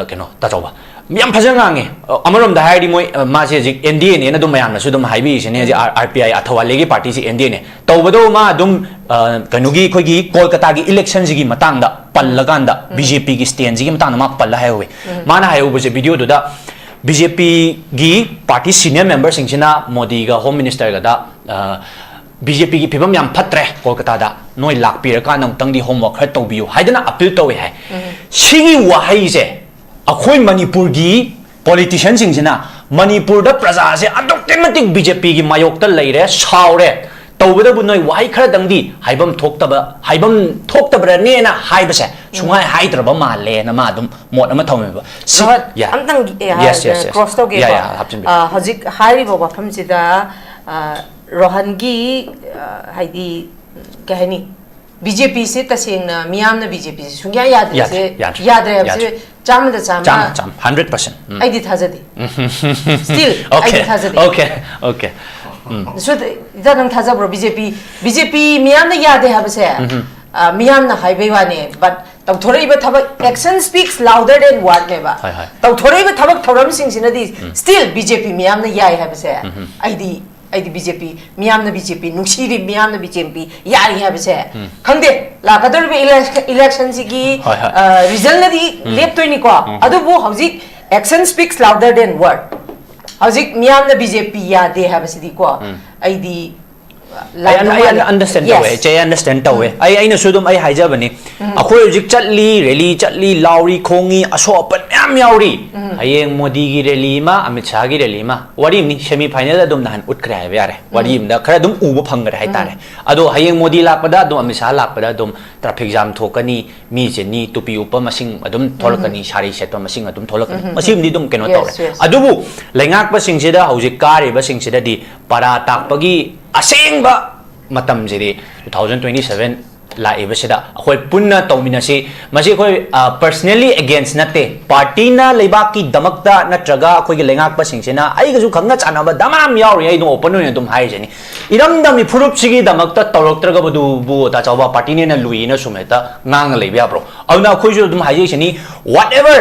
keno ta chawba miam phajanga nge amarom da haidi moi ma se jik nda ne na dum mayam na su dum haibi se ne ji rpi athawa legi party si nda ne to bodo ma dum kanugi khoi gi kolkata gi election ji gi matang da pallaganda bjp gi stand ji gi matang ma palla hai howe mana hai howe je video do da bjp gi party senior member sing china modi ga home minister ga da BJP ki phibam yam phatre Kolkata da noi lak pir ka nang tang di homework khar to biu haidana appeal to hai sigi wa hai je akhoi manipur gi politician sing jina manipur da praja se automatic BJP gi mayok ta leire saure tawbada bu noi wai khar dang di haibam thoktaba ne na haiba se sungai haidraba ma le na ma dum mot ama thawme ba am tang cross to ge hajik hairi bo pham sida rohan gi haidi kahani BJP se tasengna miyam na BJP se sungya yadre se yadre se cham 100% ai di thajadi still ai di thajadi okay so da nang thaja bro BJP miyam na yade ha se miyam na haibai wani but tau thorei ba thabak action speaks louder than word ne ba tau thorei ba thabak thoram sing sinadi still BJP miyam na yai ha se ai di ꯑꯩꯗꯤ BJP ꯃꯤꯌꯥꯝꯅ BJP ꯅꯨꯡꯁꯤꯔꯤ ꯃꯤꯌꯥꯝꯅ BJP ꯌꯥꯔꯤ ꯍꯥꯏꯕꯁꯦ ꯈꯪꯗꯦ ꯂꯥꯛꯀꯗꯧꯔꯤꯕ ꯏꯂꯦꯛꯁꯟꯁꯤꯒꯤ ꯔꯤꯖꯜꯅꯗꯤ ꯂꯦꯞꯇꯣꯏꯅꯤꯀꯣ ꯑꯗꯨꯕꯨ ꯍꯧꯖꯤꯛ action speaks louder than word howzik miyamna BJP yade habasidico aidi I understand the way. I understand the way. I know sudum I hijabani. Ako yung chatli, rally, chatli, lauri, kongi, aso apan am yauri. Ayeng Modi gi rally ma, Amit Shah gi rally ma. Wadim ni semi final da dum nahan utkray biare. Wadim da kara dum ubo phangar hai tare. Ado ayeng Modi lak pada dum Amit Shah lak pada dum traffic jam thokani, mi jeni tupi upa masing adum tholakani shari setwa masing adum tholakani. Masim di dum keno tawre. Adubu lengak pa sing sida hauzik kari ba sing sida di para takpagi asengba matam jiri 2027 laiba sida akhoi punna tawminasi masi khoi personally against nate party na leibaki damakta natraga akhoi gi lengak pa singsena ai ga ju khanga chanaba damam yauri ai no open ne dum hai jeni iram dami phurup sigi damakta tawroktraga budu bu ta chawba party ne na lui na sumeta ngang leibya bro auna akhoi ju dum hai jeni whatever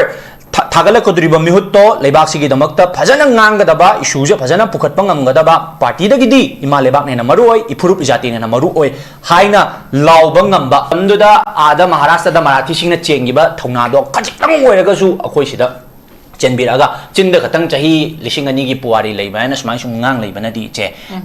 Tagala Kodriba Mihuto, Lebaxi Damakta, Pazana Nangadaba, Ishuja, Pazana Pukatpangam Gadaba, Party the Gidi, Imalebak and Maroi, Ipurup Jatin and Maroi, Haina, Laubangamba, Anduda, Ada Maharashtra, the Marathi Sina Chengiba, Tonado, Kachang Wagasu, Akoshida, Chenbiraga, Chinda Katang Jahi, Lishinganigi Puari Labor, and Smashung Nang Labanadi,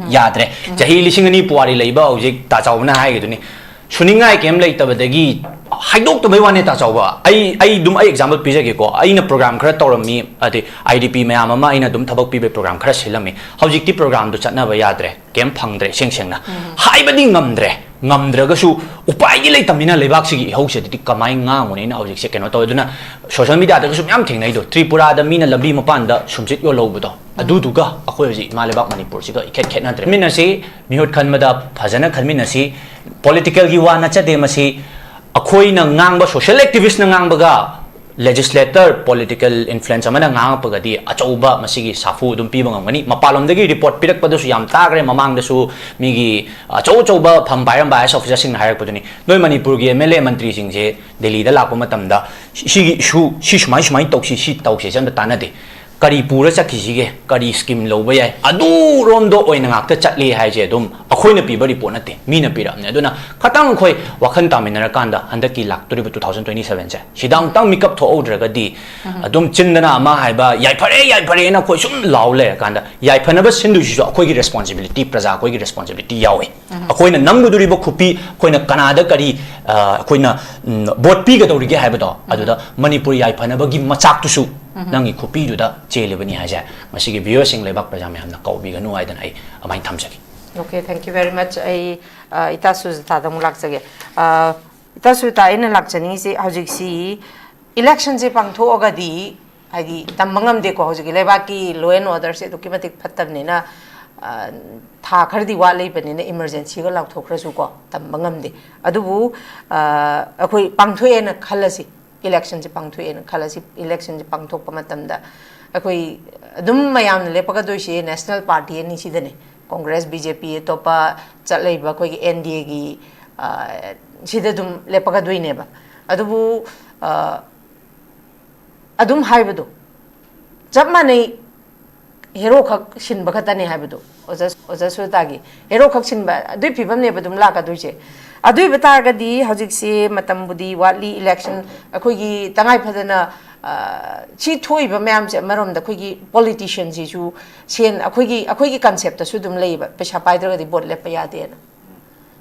Yadre, Jahi Lishingani Puari Labor, Ojik, Tachauna Haiduni. Shuninga came later with the gi. I don't know one at Tachawa. I do my example Pizzago. I in a program creator me at the IDP Mayama in a Dum Tabak Pibe program crash Hilami. How the program to Chatna Yadre, Game Pangdre, Shengshena. Hibading Namdre Gasu, Upai later Mina Lebaxi, hosted the Kamai Nam in our second autoduna. Social media, the Sumyam thing I do. Tripura, the Mina Labima Panda, Sumsit your lobudo. A duduga, a quasi, Malabak Manipur, can't Minasi, Mihut Kanmada, Pazana Kalminasi, political Giwana Chademasi. Akoy na ngang ba social activist na ngang baga legislator political influence man ngang pagadi achauba masigi safu dum pi bang ngani mapalom dagi report pirak padu su yam tagre mamang da su migi achauba pham bairam bai officer sing na hayak paduni noi Manipur gi MLA mantri sing je Delhi da lakpa matam da shi shmai tok shi tok se jam da tanade kari pura chakhisige kari scheme loba yai adu romdo oina ngakta chatli haije dum akhoina piba report nate mina piramne aduna khatang khoi wakhan taminara kanda handaki lak 2027 je sidang tang makeup tho odraga di adum chindana ama haiba yai phare na khoi sum laule kanda yai phanaba sindu ji akhoi gi responsibility praja khoi gi responsibility yawe akhoina nanguduri bo khupi khoina kanada kari akhoina vote pi ga dori ge haiba do aduda Manipur yai phanaba gi machak tu su Nangi kopi juda chelebani haja masigi viewing lebak prajame hamna kaubiganu aidan ai amai thamjagi. Okay, thank you very much. I itasu tada mulak sage. Itasu ta ina lakchani si hojik si election je pangtho ogadi ai tambangam de ko hojik lebaki law and order se dokimatik phattabne na tha khardi wa leibani na emergency ga lakthokrasu ko tambangam de adubu akoi pangtho ena khalasi election je pangtho ena khalasi election je pangtho pamatamda akoi adum mayam lepaga doisi national party ni sidane Congress BJP topa chaleiba koi NDA gi sida dum lepaga doine ba adubu adum haibado jamane hero khak sin bakhatane haibado oja sutagi hero khak sin ba dui pibam ne badum la ka duise adui bata ga di hojik se matam budi wali election akoi gi tangai phadana chi thoi ba mayam se marom da khoi gi politicians ji ju sen akoi gi concept su dum leiba pesa paidra ga di bot le pa ya de na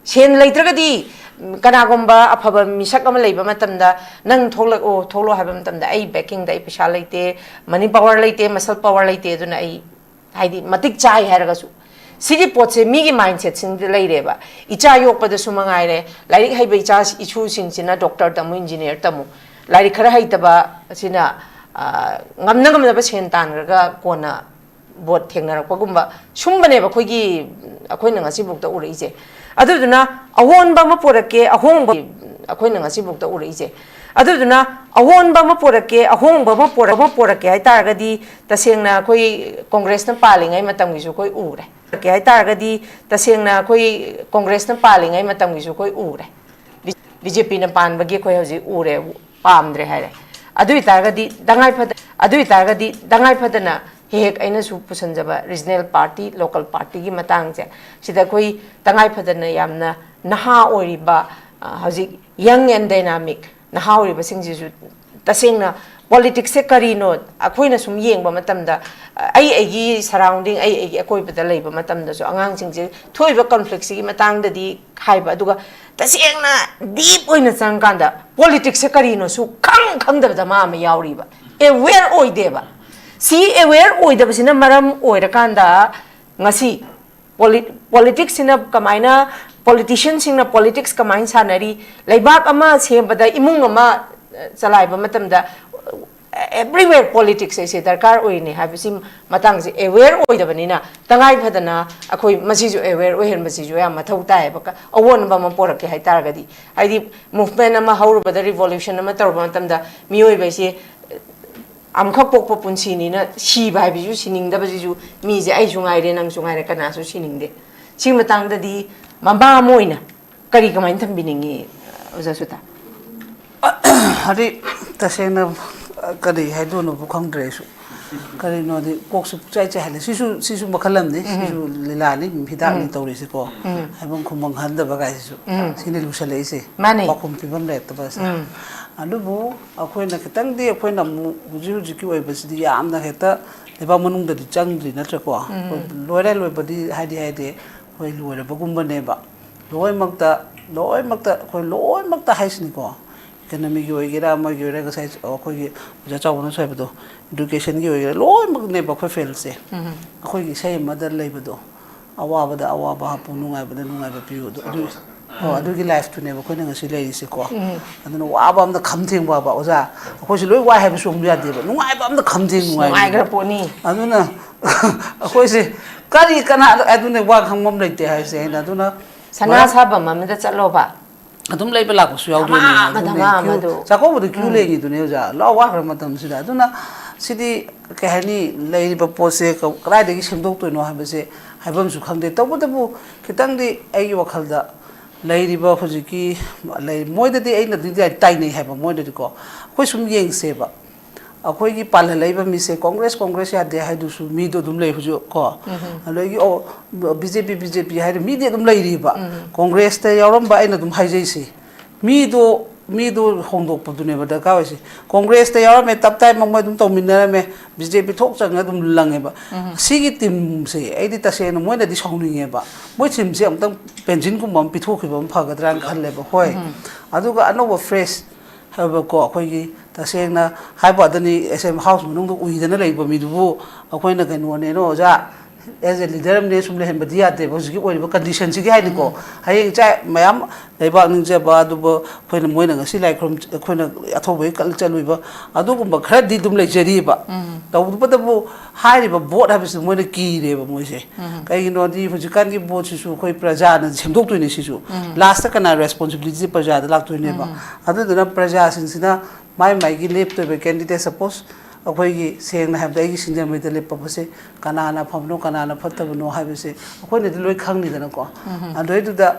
sen leitra ga di kana gomba afaba misak am leiba matam da nang tholo ha ba matam da ai backing da pesa leite money power leite muscle power leite du na ai haidi matik chai ha ra ga su sigi potse migi mindset sing de leire ba icha yok pa da su mangai re laik hai ba icha ichu sing sina doctor tamu engineer tamu Lari khara haitaba sina ngamna ngamna ba sen tan ga kona bot thengna rak pagumba sumbane ba khoigi akhoina ngasi bukta uri je aduduna awon ba ma porake ahong ba akhoina ngasi bukta uri je aduduna awon ba ma porake ahong ba ma porake hai tar ga di tasengna khoi congress na palingai matam gi su khoi ure ke hai tar ga di tasengna khoi congress na palingai matam gi su khoi ure BJP na pan ba gi khoi hoji ure Pamdre Hare. Adui Targadi, Dangai Padana, hek aina su pusanjaba regional party local party gi matang je sida koi tangai phadana yamna naha oriba hauji young and dynamic naha oriba singji su tasengna politics se karino akoina sum yengba matamda ai surrounding ai akoi bada leiba matamda so angang singje thoiba conflicts gi matang da di khaiba aduga tasengna deep oina changkanda politics se karino su khang da ma ma yauriba aware oideba si aware oidabasina maram oirakanda ngasi politics sina kamaina politicians singna politics kamain sanari leibak ama sembada imung ama chalaiba matamda everywhere politics is darkar oine habisi matang se aware oidabanina tangai phadana akoi masiju aware ohen masiju ya mathau tai baka awon ba ma porake hai targadi haidi movement ama hauru bada revolution ama tarba matamda mioi ba se amkhak pokpa punsi ni na si bai biju sining da baju mi je ai jungai re nang jungai re kana su sining de si matang da di mamba moina kari kamain thambiningi oja suta hari tasena kari haidu no bukhang dresu kari no di koksu chai chai hale sisu makhalam ni sisu lilani hida ni tawri se ko habang khumang handa bagai sisu sini lusale ise pakum pibam le tabas alubu akhoi na kitang di akhoi na huji ki oi basidi amna heta leba manung da di changri na tra ko loire loi badi haide hoi loire bagum bane ba loi makta khoi loi makta haisni ko economic oi gira ma gira ga sai khoi ja chawna sai bado education gi oi gira loi mak ne ba khoi fail se khoi gi sai mother lei bado awaba pu nungai ba piu do adu gi life to ne ba khoi na ngasi lei se ko aduna waba am da khamthing ba oja khoi si loi wa ha ba sum ya de ba nungai ba am da khamthing nungai gra poni aduna khoi si kari kana aduna wa khangmam leite ha se aduna sana saba mamda chalo ba adum lei bela ko su yaw do ni chako bu kyu le gi do ne ja law wa khar matam sida aduna sidi ke hani lei ba pose ko krai de gi semdok to no ha be se haibam su khangde tabu tabu kitang di ai wa khalda lei ri ba khoji ki lei moi de ai na di tai nei ha ba moi de ko khoi sum yeng se ba akhoi gi pal lei ba mi se congress ya de ha du su mi do dum lei hujo ko aloi gi o bjp ha mi de dum lei ri ba congress te yaram ba ina dum hai jai se mi do hongdok pa dune ba da ka wase congress te yaram me tap tai mong dum to min na me bjp thok chang dum lang e ba sigi tim se ai di ta se no moi na di songning e ba moi chim se am tang pension kum bam pi thok ki bam pha ga dran khan le ba hoi adu ga anoba fresh haba ko akhoi gi tasengna haiba dani sm house munung do uidana leiba mi du akhoi na kanu ne no ja as a leader ne sum le hen badia te bo gi oi ba condition gi hai ni ko hai cha mayam leiba ning je ba du bo khoi na moi na ngasi lai khrom khoi na athobai kal chalui ba adu gum ba khara di dum le jeri ba taw du ba bu hai ri ba vote ha bis moi na ki re ba moi se kai no di fu kan gi vote su khoi praja na semdok tu ni si su last ka na responsibility praja da lak tu ne ba adu na praja sin sina mai gi lep to be candidate suppose akhoi gi seng na habda gi singja mai de lep pa se kana na phamno kana na phatta no ha be se akhoi ne loi khang ni da ko andoi du da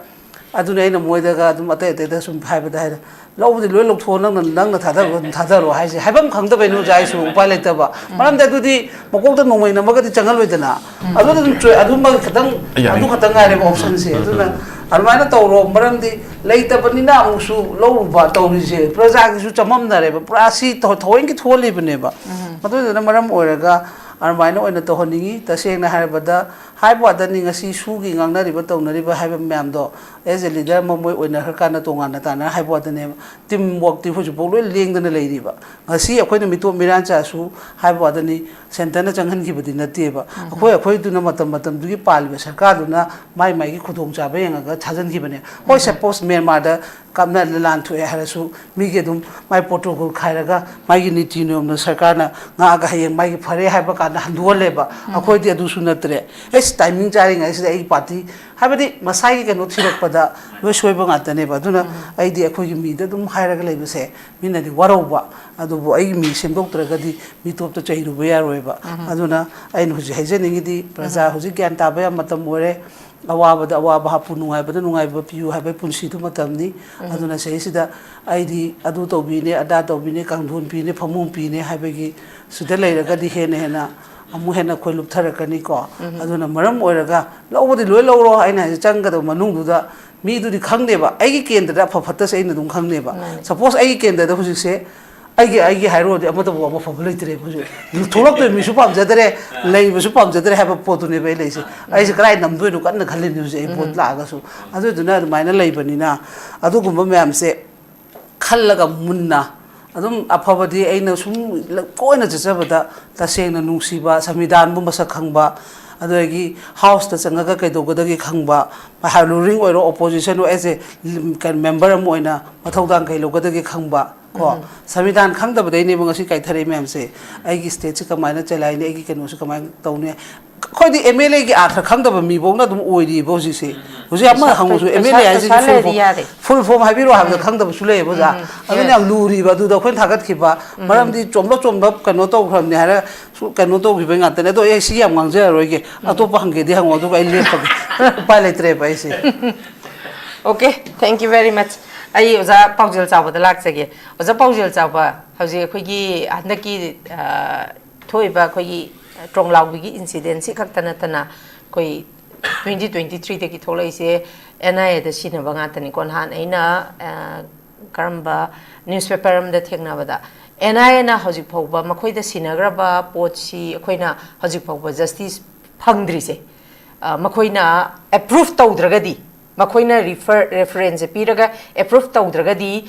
adu nei na moi da ga dum ate da sum phai ba da ha lo de loi lok thon nang na thada ro hai se haibam khang da be no jai su upai le ta ba maram da du di mokok da no mai na ma ga di changal loi da na adu da dum choi adu ma khatang adu khatang ai re option se adu na almaina tawro maram di leita banina amusu lo ba tawri se praja gi su chamam da re ba prasi thoing ki tholi bane ba madu na maram oiraga almaina oina to honingi taseng na harabada haiba da ni ngasi su gi ngangna ri ba tawna ri ba haiba myam do as a leader mamoi oina harkana tonga na ta na haiba da ne team work ti huju bo lo leng da na lei ri ba ngasi akhoi na mito miran cha su haiba da ni center na changhan gi badi na te ba akhoi du na matam du gi pal ba sarkar du na mai gi khudong cha ba yang ga thajan gi bane hoi suppose Myanmar da kamna lan thu ha su mi ge dum mai protocol khairaga mai gi niti niom na sarkar na nga ga hayeng mai gi phare ha ba ka na handu le ba akhoi di adu su na tre es timing jari ngai se ai party habadi masai gi no thirok pada lo soi ba nga ta ne ba duna ai di akhoi gi mi da dum hairaga le ba se mi na di waro ba adu bo ai mi semdok tra ga di mi top ta chai ru ba ya roi ba aduna ai no ji haijening di praja huji gyan ta ba matam ore awaba hapu nungai ba piu ha ba punsi tu matam ni aduna sei sida ai di adu to bi ne ada to bi ne kang dhun pi ne phamum pi ne ha ba gi sida lei ra ga di he ne na amu hena khoi lup tharakani ko aduna maram oiraga lobodi loi loro aina changga do manung da mi du di khangde ba ai gi kendra da phaphatta se ina dum khangne ba suppose ai gi kendra da husi se ai gi hairo de amata bo fa bulai tre bu tholok de mi su pam jadare lei bu su pam jadare ha po tu ne be lei se ai se krai nam du kan na khalin ni se pot la ga su adu duna maina lei bani na adu gumba myam se khallaga munna adum afabadi aina sum koina jabada tasena nungsiba samidan bu masak khangba adagi house ta changa kai dogadagi khangba haluring oiro opposition as a member amoina mathaudan kai logadagi khangba ko samidan khangdabadai ne bangasi kai thare mem se aigi state ka maina chalai ne aigi kenu su kamai tawne khodi MLA gi athar khangdaba mi bongna dum oiri boji se boji amma hangu su MLA ai full form habiro habda khangdaba su le boja adun yam luri ba du da khon thagat khiba maram di chomlo kanu to khram ne hara su kanu to gi benga tane to ai si yam ngangja roi ge atopa hange di hango to ai le pa pa le tre pa ise Okay, thank you very much. I was a PAOJEL CHAOBA the last again. Was a PAOJEL CHAOBA, how's a quiggy and the key Toiba Koyi Trong Laubigi incident, Sikatanatana, Koi 2023 the Kitola say, and I had the scene of Anthony Konhan, Aina Karamba newspaper the Tegnavada. And I and a Hosipoba, Makoi the Sinagraba, Pochi, Koina, Hosipoba, Justice Pangdrise, Makoina approved Taudragadi. Makoina reference piraga approved taudragadi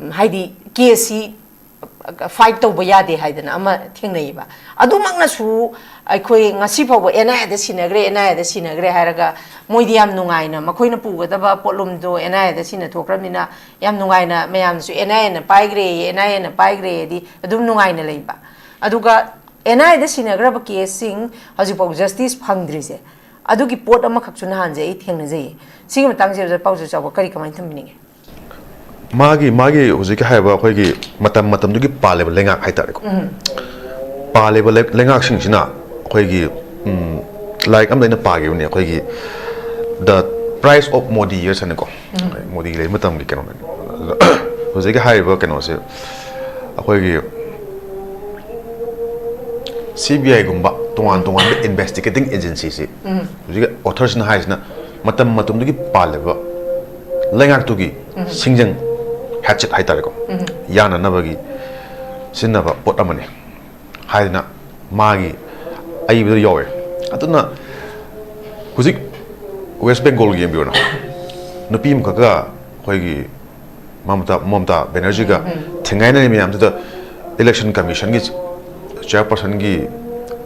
haidi KSC fight tauba yade haidana ama thengnaiba adumakna su aikoi ngasi phawa NI da sinagre haraga moidi yam nungaina makoina pugadaba potlumdo NI da sina thokramina yam nungaina mayam su NI na paigre di adum nungaina leiba aduga NI da sinagraba case hajipau justice phangdrise adugi port ama khakchuna hanje I thengna jai sigi matang je PAOJEL CHAOBA kari kamai thambininge magi hojik haiba khoi gi matam dugi pale lenga haitare ko pale lenga sing sina khoi gi like am leina pagi ne khoi gi the price of modi years an ko modi le matam gi keno hojik haiba keno se khoi gi CBI gumba tongan investigating agencies ujiga authors na haisna matum dugi paleba lengak tugi singjang hatchet haitare ko yana nabagi sinaba pot amane haina magi aibu yowe atuna hujik West Bengal gi biona nupim kaga khoigi mamta Banerjee ga thengaina ni am da election commission gi chairperson gi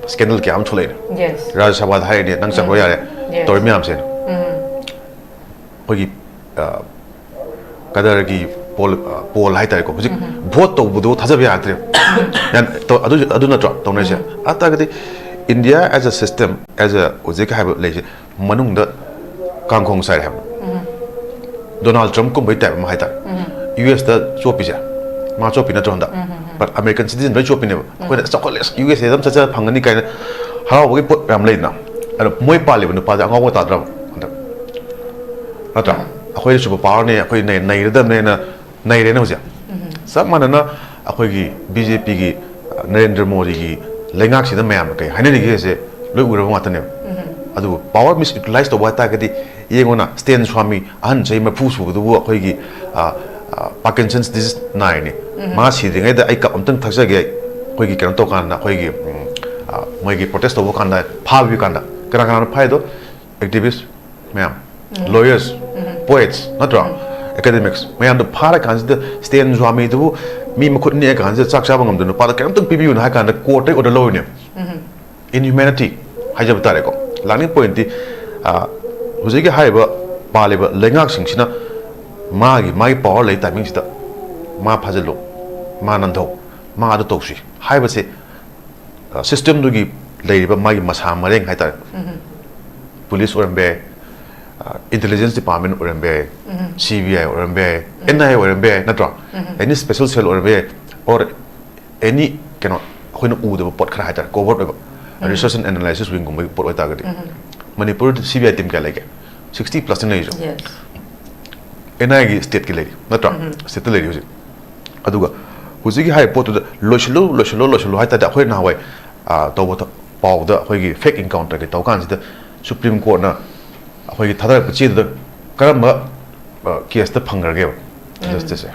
scandal ke am chule yes Rajya Sabha hai ne nang chakro yare toy me am sen khogi kadar gi pol hai tai ko hujik vote to budu thajab ya atre yan to adu na to ne se ata gadi India as a system as a hujik ha le manung da kangkhong sai ha Donald Trump ko bai tai ma hai ta US da chopi ja ma chopi na chonda but American citizen bai chopi ne ko da chocolate US dam cha phangani kai ha bo ki ram le na ara moi pa le no pa ja ngaw ta dra ata akhoi super power ne akhoi nei da ne na nei re na ja sab man na akhoi gi BJP gi Narendra Modi gi lengak si da mayam kai haine ni gi se loi ura ma ta ne adu power misutilize to wata gadi yengona Stan Swami an chai ma phu su du akhoi gi Parkinson's disease 9 ma si ringai da ai ka amtang thaksa ge khoi gi kan to kan na khoi gi moi gi protest to kan da pha bi kan da kana phai do activists ma'am lawyers poets not wrong academics ma'am the phara kan da Stan Swami du mi ma khut ne kan da chak cha bangam du pa da kan tang pi bi na kan da court order law ne inhumanity hajab tare ko lani point ti hujai ge hai ba pa le ba lengak sing sina magi power lei timing sida ma phajalo ma nandho ma adu toksi hai ba se system du gi lei ba magi masa mareng hai ta police orambe intelligence department orambe CBI orambe NI orambe natra any special cell orambe or any cannot hoina u da pot khara hai ta cover research and analysis wing gumbai pot ta gadi Manipur CBI team ka lege 60 plus nei jo yes NI state ki lady natra state lady hoji aduga hoji gi hai pot loshlo hai ta da khoi na wai tawba pawda hoigi fake encounter ke tawkan sida Supreme Court na hoigi thadar pachi da karamba case ta phangarge justice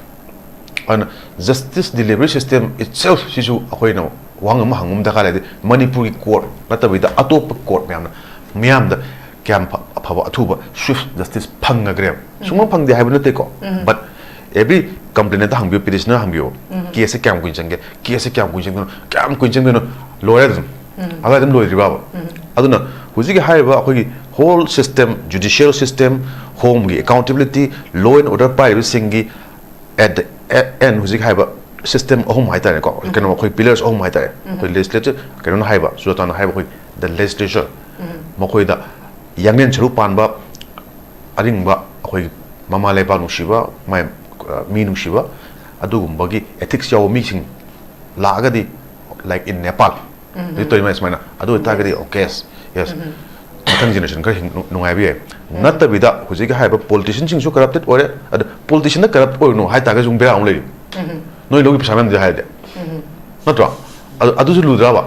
and justice delivery system itself sisu hoina wang ma hangum da kala Manipur court latabi da atop court miyam da kyam phaba athuba swift justice phangagre suma phangde haibna te ko but every complainant da hangbiyo petitioner hangbiyo case kyam kuin change case kyam kuin change no lawyer aga dem lawyer ba aduna huji ge haiba khoi whole system judicial system home gi accountability law and order privacy singi at the end huji ge haiba system home haita ko keno khoi pillars home haita khoi legislature keno haiba sujata na haiba khoi the legislature mo khoi da yangnen chru panba aringba khoi mama lepa nu shiba mai mi nu shiba adugumba gi ethics yaw mi sing lagadi like in Nepal itu imai semana adu tagadi okay yes matang generation ka nungai bi natta bida huji ga haiba politician sing su corrupted ore ad politician corrupt oi no hai taga jung bera only noi logi psamam de haide natwa adu su ludra ba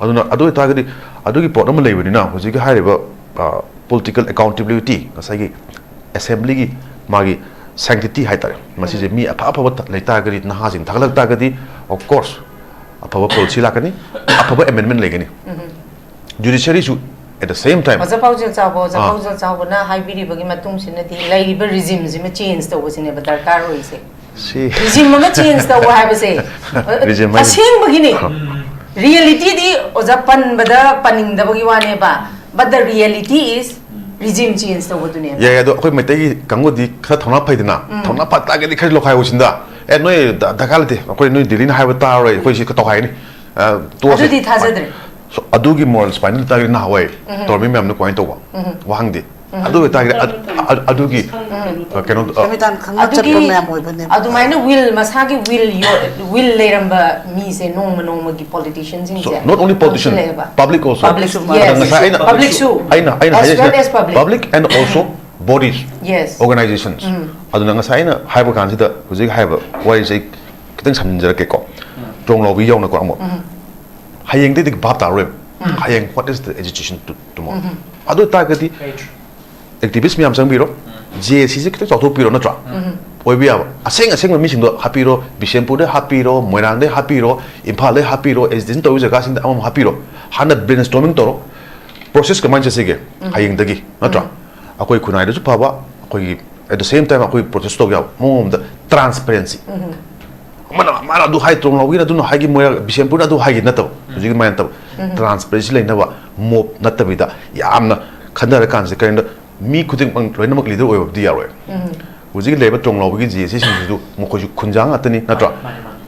aduna adu tagadi adu gi problem lei bani na huji ga haiba political accountability ngasai gi assembly gi magi sanctity haitare masi je mi apa apa lei tagadi na ha jing thaglak tagadi of course apa policy lakani apa amendment legani judiciary should at the same time PAOJEL CHAOBA na haibiri bagi matung sinati laiba regime zima change to wasine batar karo ise si regime ma change to wa have say regime asing bagini reality di ojapan bada paning da bagi wane ba but the reality is regime change to wadune ya do khoi metai kango di kha thona phaidina thona pata ga di khari lokai usinda e noi dakalate khoi noi dilin haiba ta roi khoi si ka to hai ni to adu di thajadre so adugi moral spinal tag na hawai tormi mem no point to wa hangdi adu tag adugi keno kamitan khanga chapra mem oi bane adu maina will masagi will leramba mi se nong gi politicians in so not only politicians public also yes public too aina as well as public and also bodies yes organizations aduna nga saina haiba kan sida hujik haiba wai sei kitang samjara ke ko tong lo bi yong na ko amo hayeng de bab ta rem hayeng what is the education tomorrow adu ta gati activist mi am sang biro JC se kitang to piro na tra oi bi aba aseng mi sing do hapiro Bisempur de hapiro Moirang de hapiro Imphal de hapiro is din to jaga sing da am hapiro hana brainstorming toro process ka man se ge hayeng dagi na tra akoi kunai de su phaba akoi at the same time akoi protest to ya mom the transparency mana du hai trong logi na du no hai gi moya Bisempur na du hai gi na to ji ma ta transparency le na ba mo na ta bi da yamna khandara kan se kain mi khuding bang loina mak leader oi di ya roi uji le ba trong logi ji se sing du mo ko ju khunjang atani na to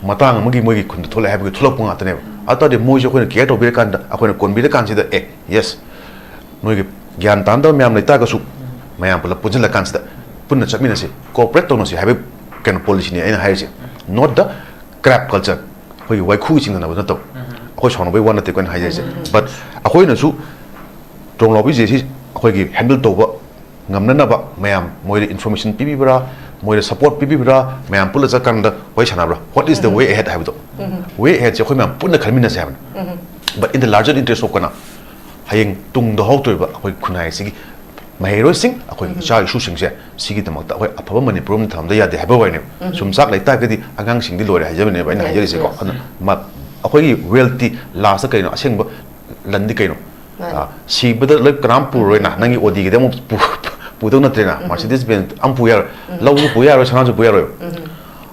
matang ma gi mo gi khun thole hai bi thulok pung atane ata de mo jo ko ke to bi kan da akoi kon bi da kan si da yes noi gi gyan tan da myam le ta ka su mayam pula pujala kan si da punna chapmina si corporate to no si have kan policy ni aina hai si not the crap culture hoi wai khu ching na ba to khoi chon bai wan te kan hai se but akhoi na su tong lo bi je si khoi gi handle to ba ngam na ba mayam moi information pi bra moi support pi bra mayam pula cha kan da hoi chana bra what is the way ahead have to way ahead je khoi mayam punna khalmina se but in the larger interest of kana hayeng tung do hok to ba khoi khunai si MEIRA sing akoi cha issue sing se sigi tamak ta akoi aphaba Manipur ni tham da ya de haba wai ne sumsak lai ta gadi agang sing di lore haja ne ba ina haja se ko ma akoi wealthy last kai no aseng ba landi kai no si bada lai kram pu roi na nangi odi ge demo pu do na trena Mercedes Benz am pu yar law pu yar chana ju pu yar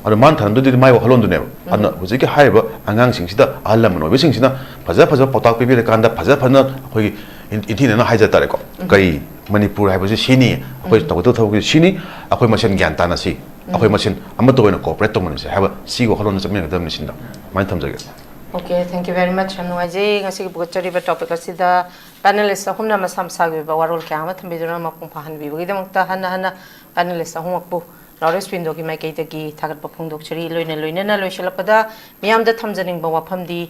aro man than do di mai wa halon du ne ana huji ke hai ba agang sing sida alam no be sing sina phaja potak pe be kan da phaja phana akoi inti na haja ta re ko kai Manipur hai basi sini akoi to to sini akoi masen gyan ta na si akoi masen amma to na corporate to man se ha ba si go halon na chamne da ni sinda mai tham jage okay thank you very much anu aje ngasi ki bukachari ba topic asida panelist humna masam sagi ba warol kya ma thambi dona ma pung phan bi gi damta hana panelist hum akbu Lawrence Window ki mai kai ta ki thagat pa phung dok chari loina na loishalapda miyam da thamjaning ba wafam di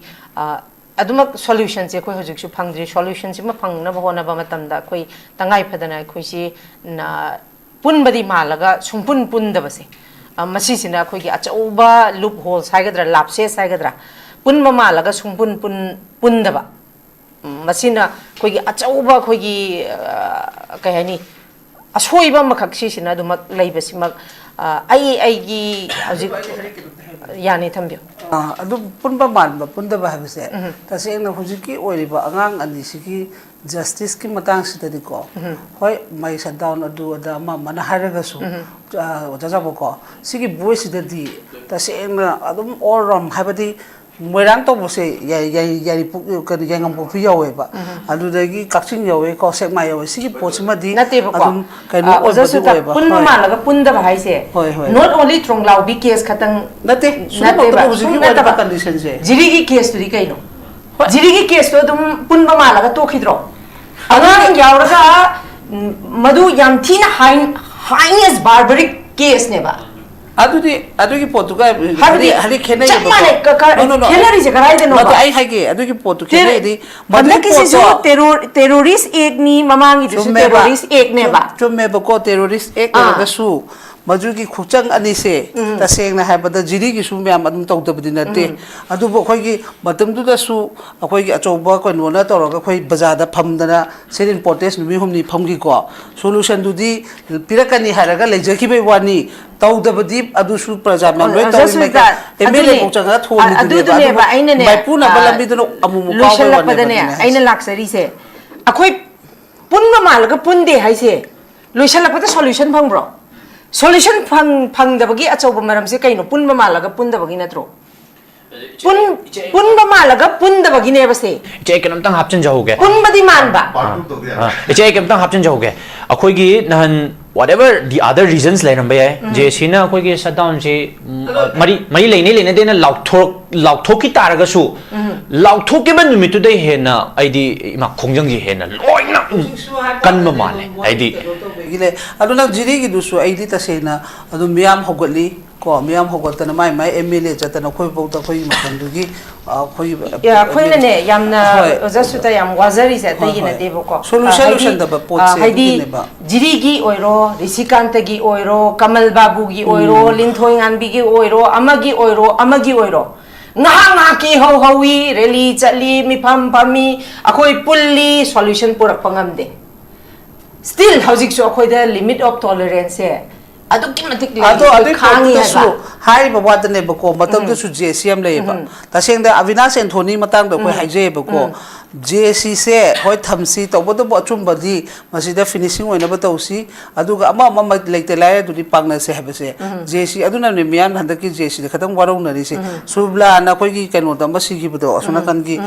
adumak solution je koi hojik su phangdri solution ji ma phangna ba hona ba matam da koi tangai phadana koi si na punbadi malaga sumpun da base masi sina koi ki achauba loop holes haigadra lapse haigadra pun mama laga sung pun daba masina koi gi achauba koi gi kai hani asoiba makhak si sina du mak leiba si mak ai gi hauji yani thambyo adu punba manba pundaba habse tasena hujiki oiriba angang ani sigi justice ki matang sitadi ko hoi mai shutdown adu ada ma mana haraga su jajabo ko sigi voice sitadi tasena adum all rom habadi moirang to bose yai puk kan yangam puk yawe ba adu dagi kaksin yawe ko sek ma yawe sigi pochima di adum kai no oja su ta pun mama laga punda ba haise not only trong lau bi case khatang nate ba hujiki oja condition se jiri gi case tu di kai no jiri gi case to dum pun mama laga to khidro angang yauraga madu yam thina heinous barbaric case ne ba adugi potuga hari khena no khelari je garai de no ba ai hage adugi potu khena di madla kisi jo terrorist ek ni mamangi ju terrorist ek ne ba chumme ba ko terrorist ek ga su majugi khuchang ani se ta sengna haibada jiri gi su myam adum tawdabdi nate adu bo khoi gi matam du da su akhoi gi achoba ko nona tawraga khoi bazada phamdana serin protest numi humni phamgi ko solution du di pirakani haraga lejaki be wani tawdabdi adu su praja man loi tawi me emele ko changa thoni adu ne ba aina ne mai puna balambi du amu mu ka wa ne aina laksari se akhoi punma malaga punde haise loishan lakpada solution bro solution phang da bagi achauba maram se kaino punba malaga punda bagi natro punba malaga punda bagi ne base che ekanam tang hapchen jahoge punba di manba che ekanam tang hapchen jahoge akhoi gi nahan whatever the other reasons lai namba yai je sina akhoi gi shutdown je mari leine de na laukthok ki taraga su laukthok ke ban numitu dai hena aidi ima khongjang gi hena loina kanma male aidi gile aduna jiri gi dusu aidi tasena adu miam hogali ko miam hogotana mai emele jatana khoi bauta khoi makandugi khoi ya khoi ne yamna jasuta yam wazari se tagi na debo ko solution da ba potse haidi jiri gi oiro risikanta gi oiro kamal babu gi oiro linthoi nganbi gi oiro amagi oiro nga ki hawi rally chali mi pham phami akhoi pulli solution purak pangamde still housing so akhoi the limit of tolerance hai adu ki matik adu khangi ha hai ba wat ne ba ko matam du su JCM le ba ta seng da Avinash Anthony matang da koi haije ba ko JC se hoi thamsi to bo do bo chum ba di masi da finishing oina ba tausi adu ga ama lekte lai du di pangna se ha ba se JC adu na ne mian handa ki JC da khatam warau na ri se subla na koi ki kano da ma si gi ba do asuna kan gi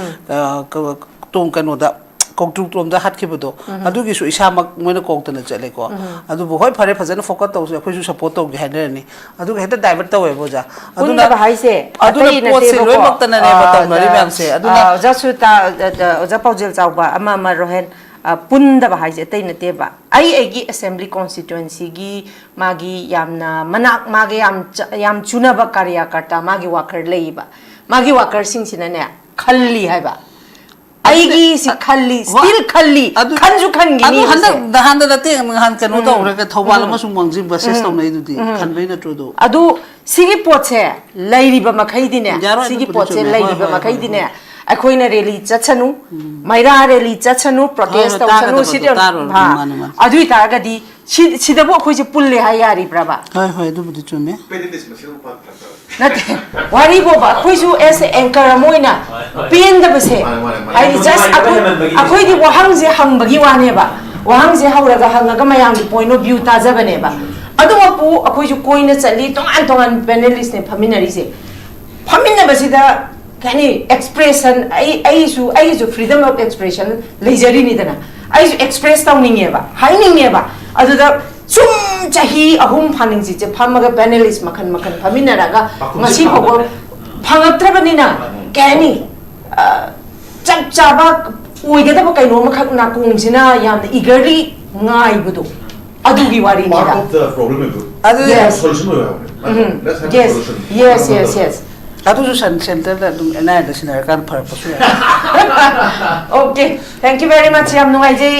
tong kano da kongtu tom da hat khibudo adu gi su isa mak moina kongta na chale ko adu bo hoi phare phajana focus to se khoi su support to gi hainer ni adu heta divert to we boja adu na hai se adu na pot se loi mak ta na ne ba na ri bam se adu na jasu ta oja paujel chauba ama rohan punda ba hai se tai na te ba ai gi assembly constituency gi magi yamna manak magi yam chuna ba karya karta magi worker lei ba magi worker sing sina ne khalli hai ba aigi si khalli still khalli khanju khangi ni handa da te han kanu to ore ka thobal ma sung mangjim ba ses to nei du di khanbai na tro do adu sigi potse lairi ba makhai dine sigi potse lairi ba makhai dine akhoi na rally chachanu maira rally chachanu protest to chanu si ha adu ta ga di sida bo khoi je pulle ha yari praba hoi du bu chume nate wari bo ba khoi su as anchor moina pen da base I just akhoi di wahang je hang bagi wane ba wahang je hauraga hangaga mayang di point of view ta jabane ba adu pu akhoi su koina chali tongan panelist ne phaminari se phamina basida kani expression ai su freedom of expression leisure ni dana ai su express tawninge ba haininge ba adu da sum chahi ahum phaning ji je phamaga panelist makhan phaminaraga masi ko phangaktrabani na kani chap chaba oigada ba kaino makhak na kungsina yamna eagerly ngai budu adu gi wari ni da the problem is adu solution yes ꯑꯗꯨꯁꯨ ꯁꯦꯟꯇꯔꯗ ꯑꯗꯨꯝ NIꯗ ꯁꯤꯟꯅꯔꯀꯥꯟꯗ ꯐꯔꯛꯄꯁꯨ ꯌꯥꯏ Okay, thank you very much. ꯌꯥꯝ ꯅꯨꯡꯉꯥꯏꯖꯩ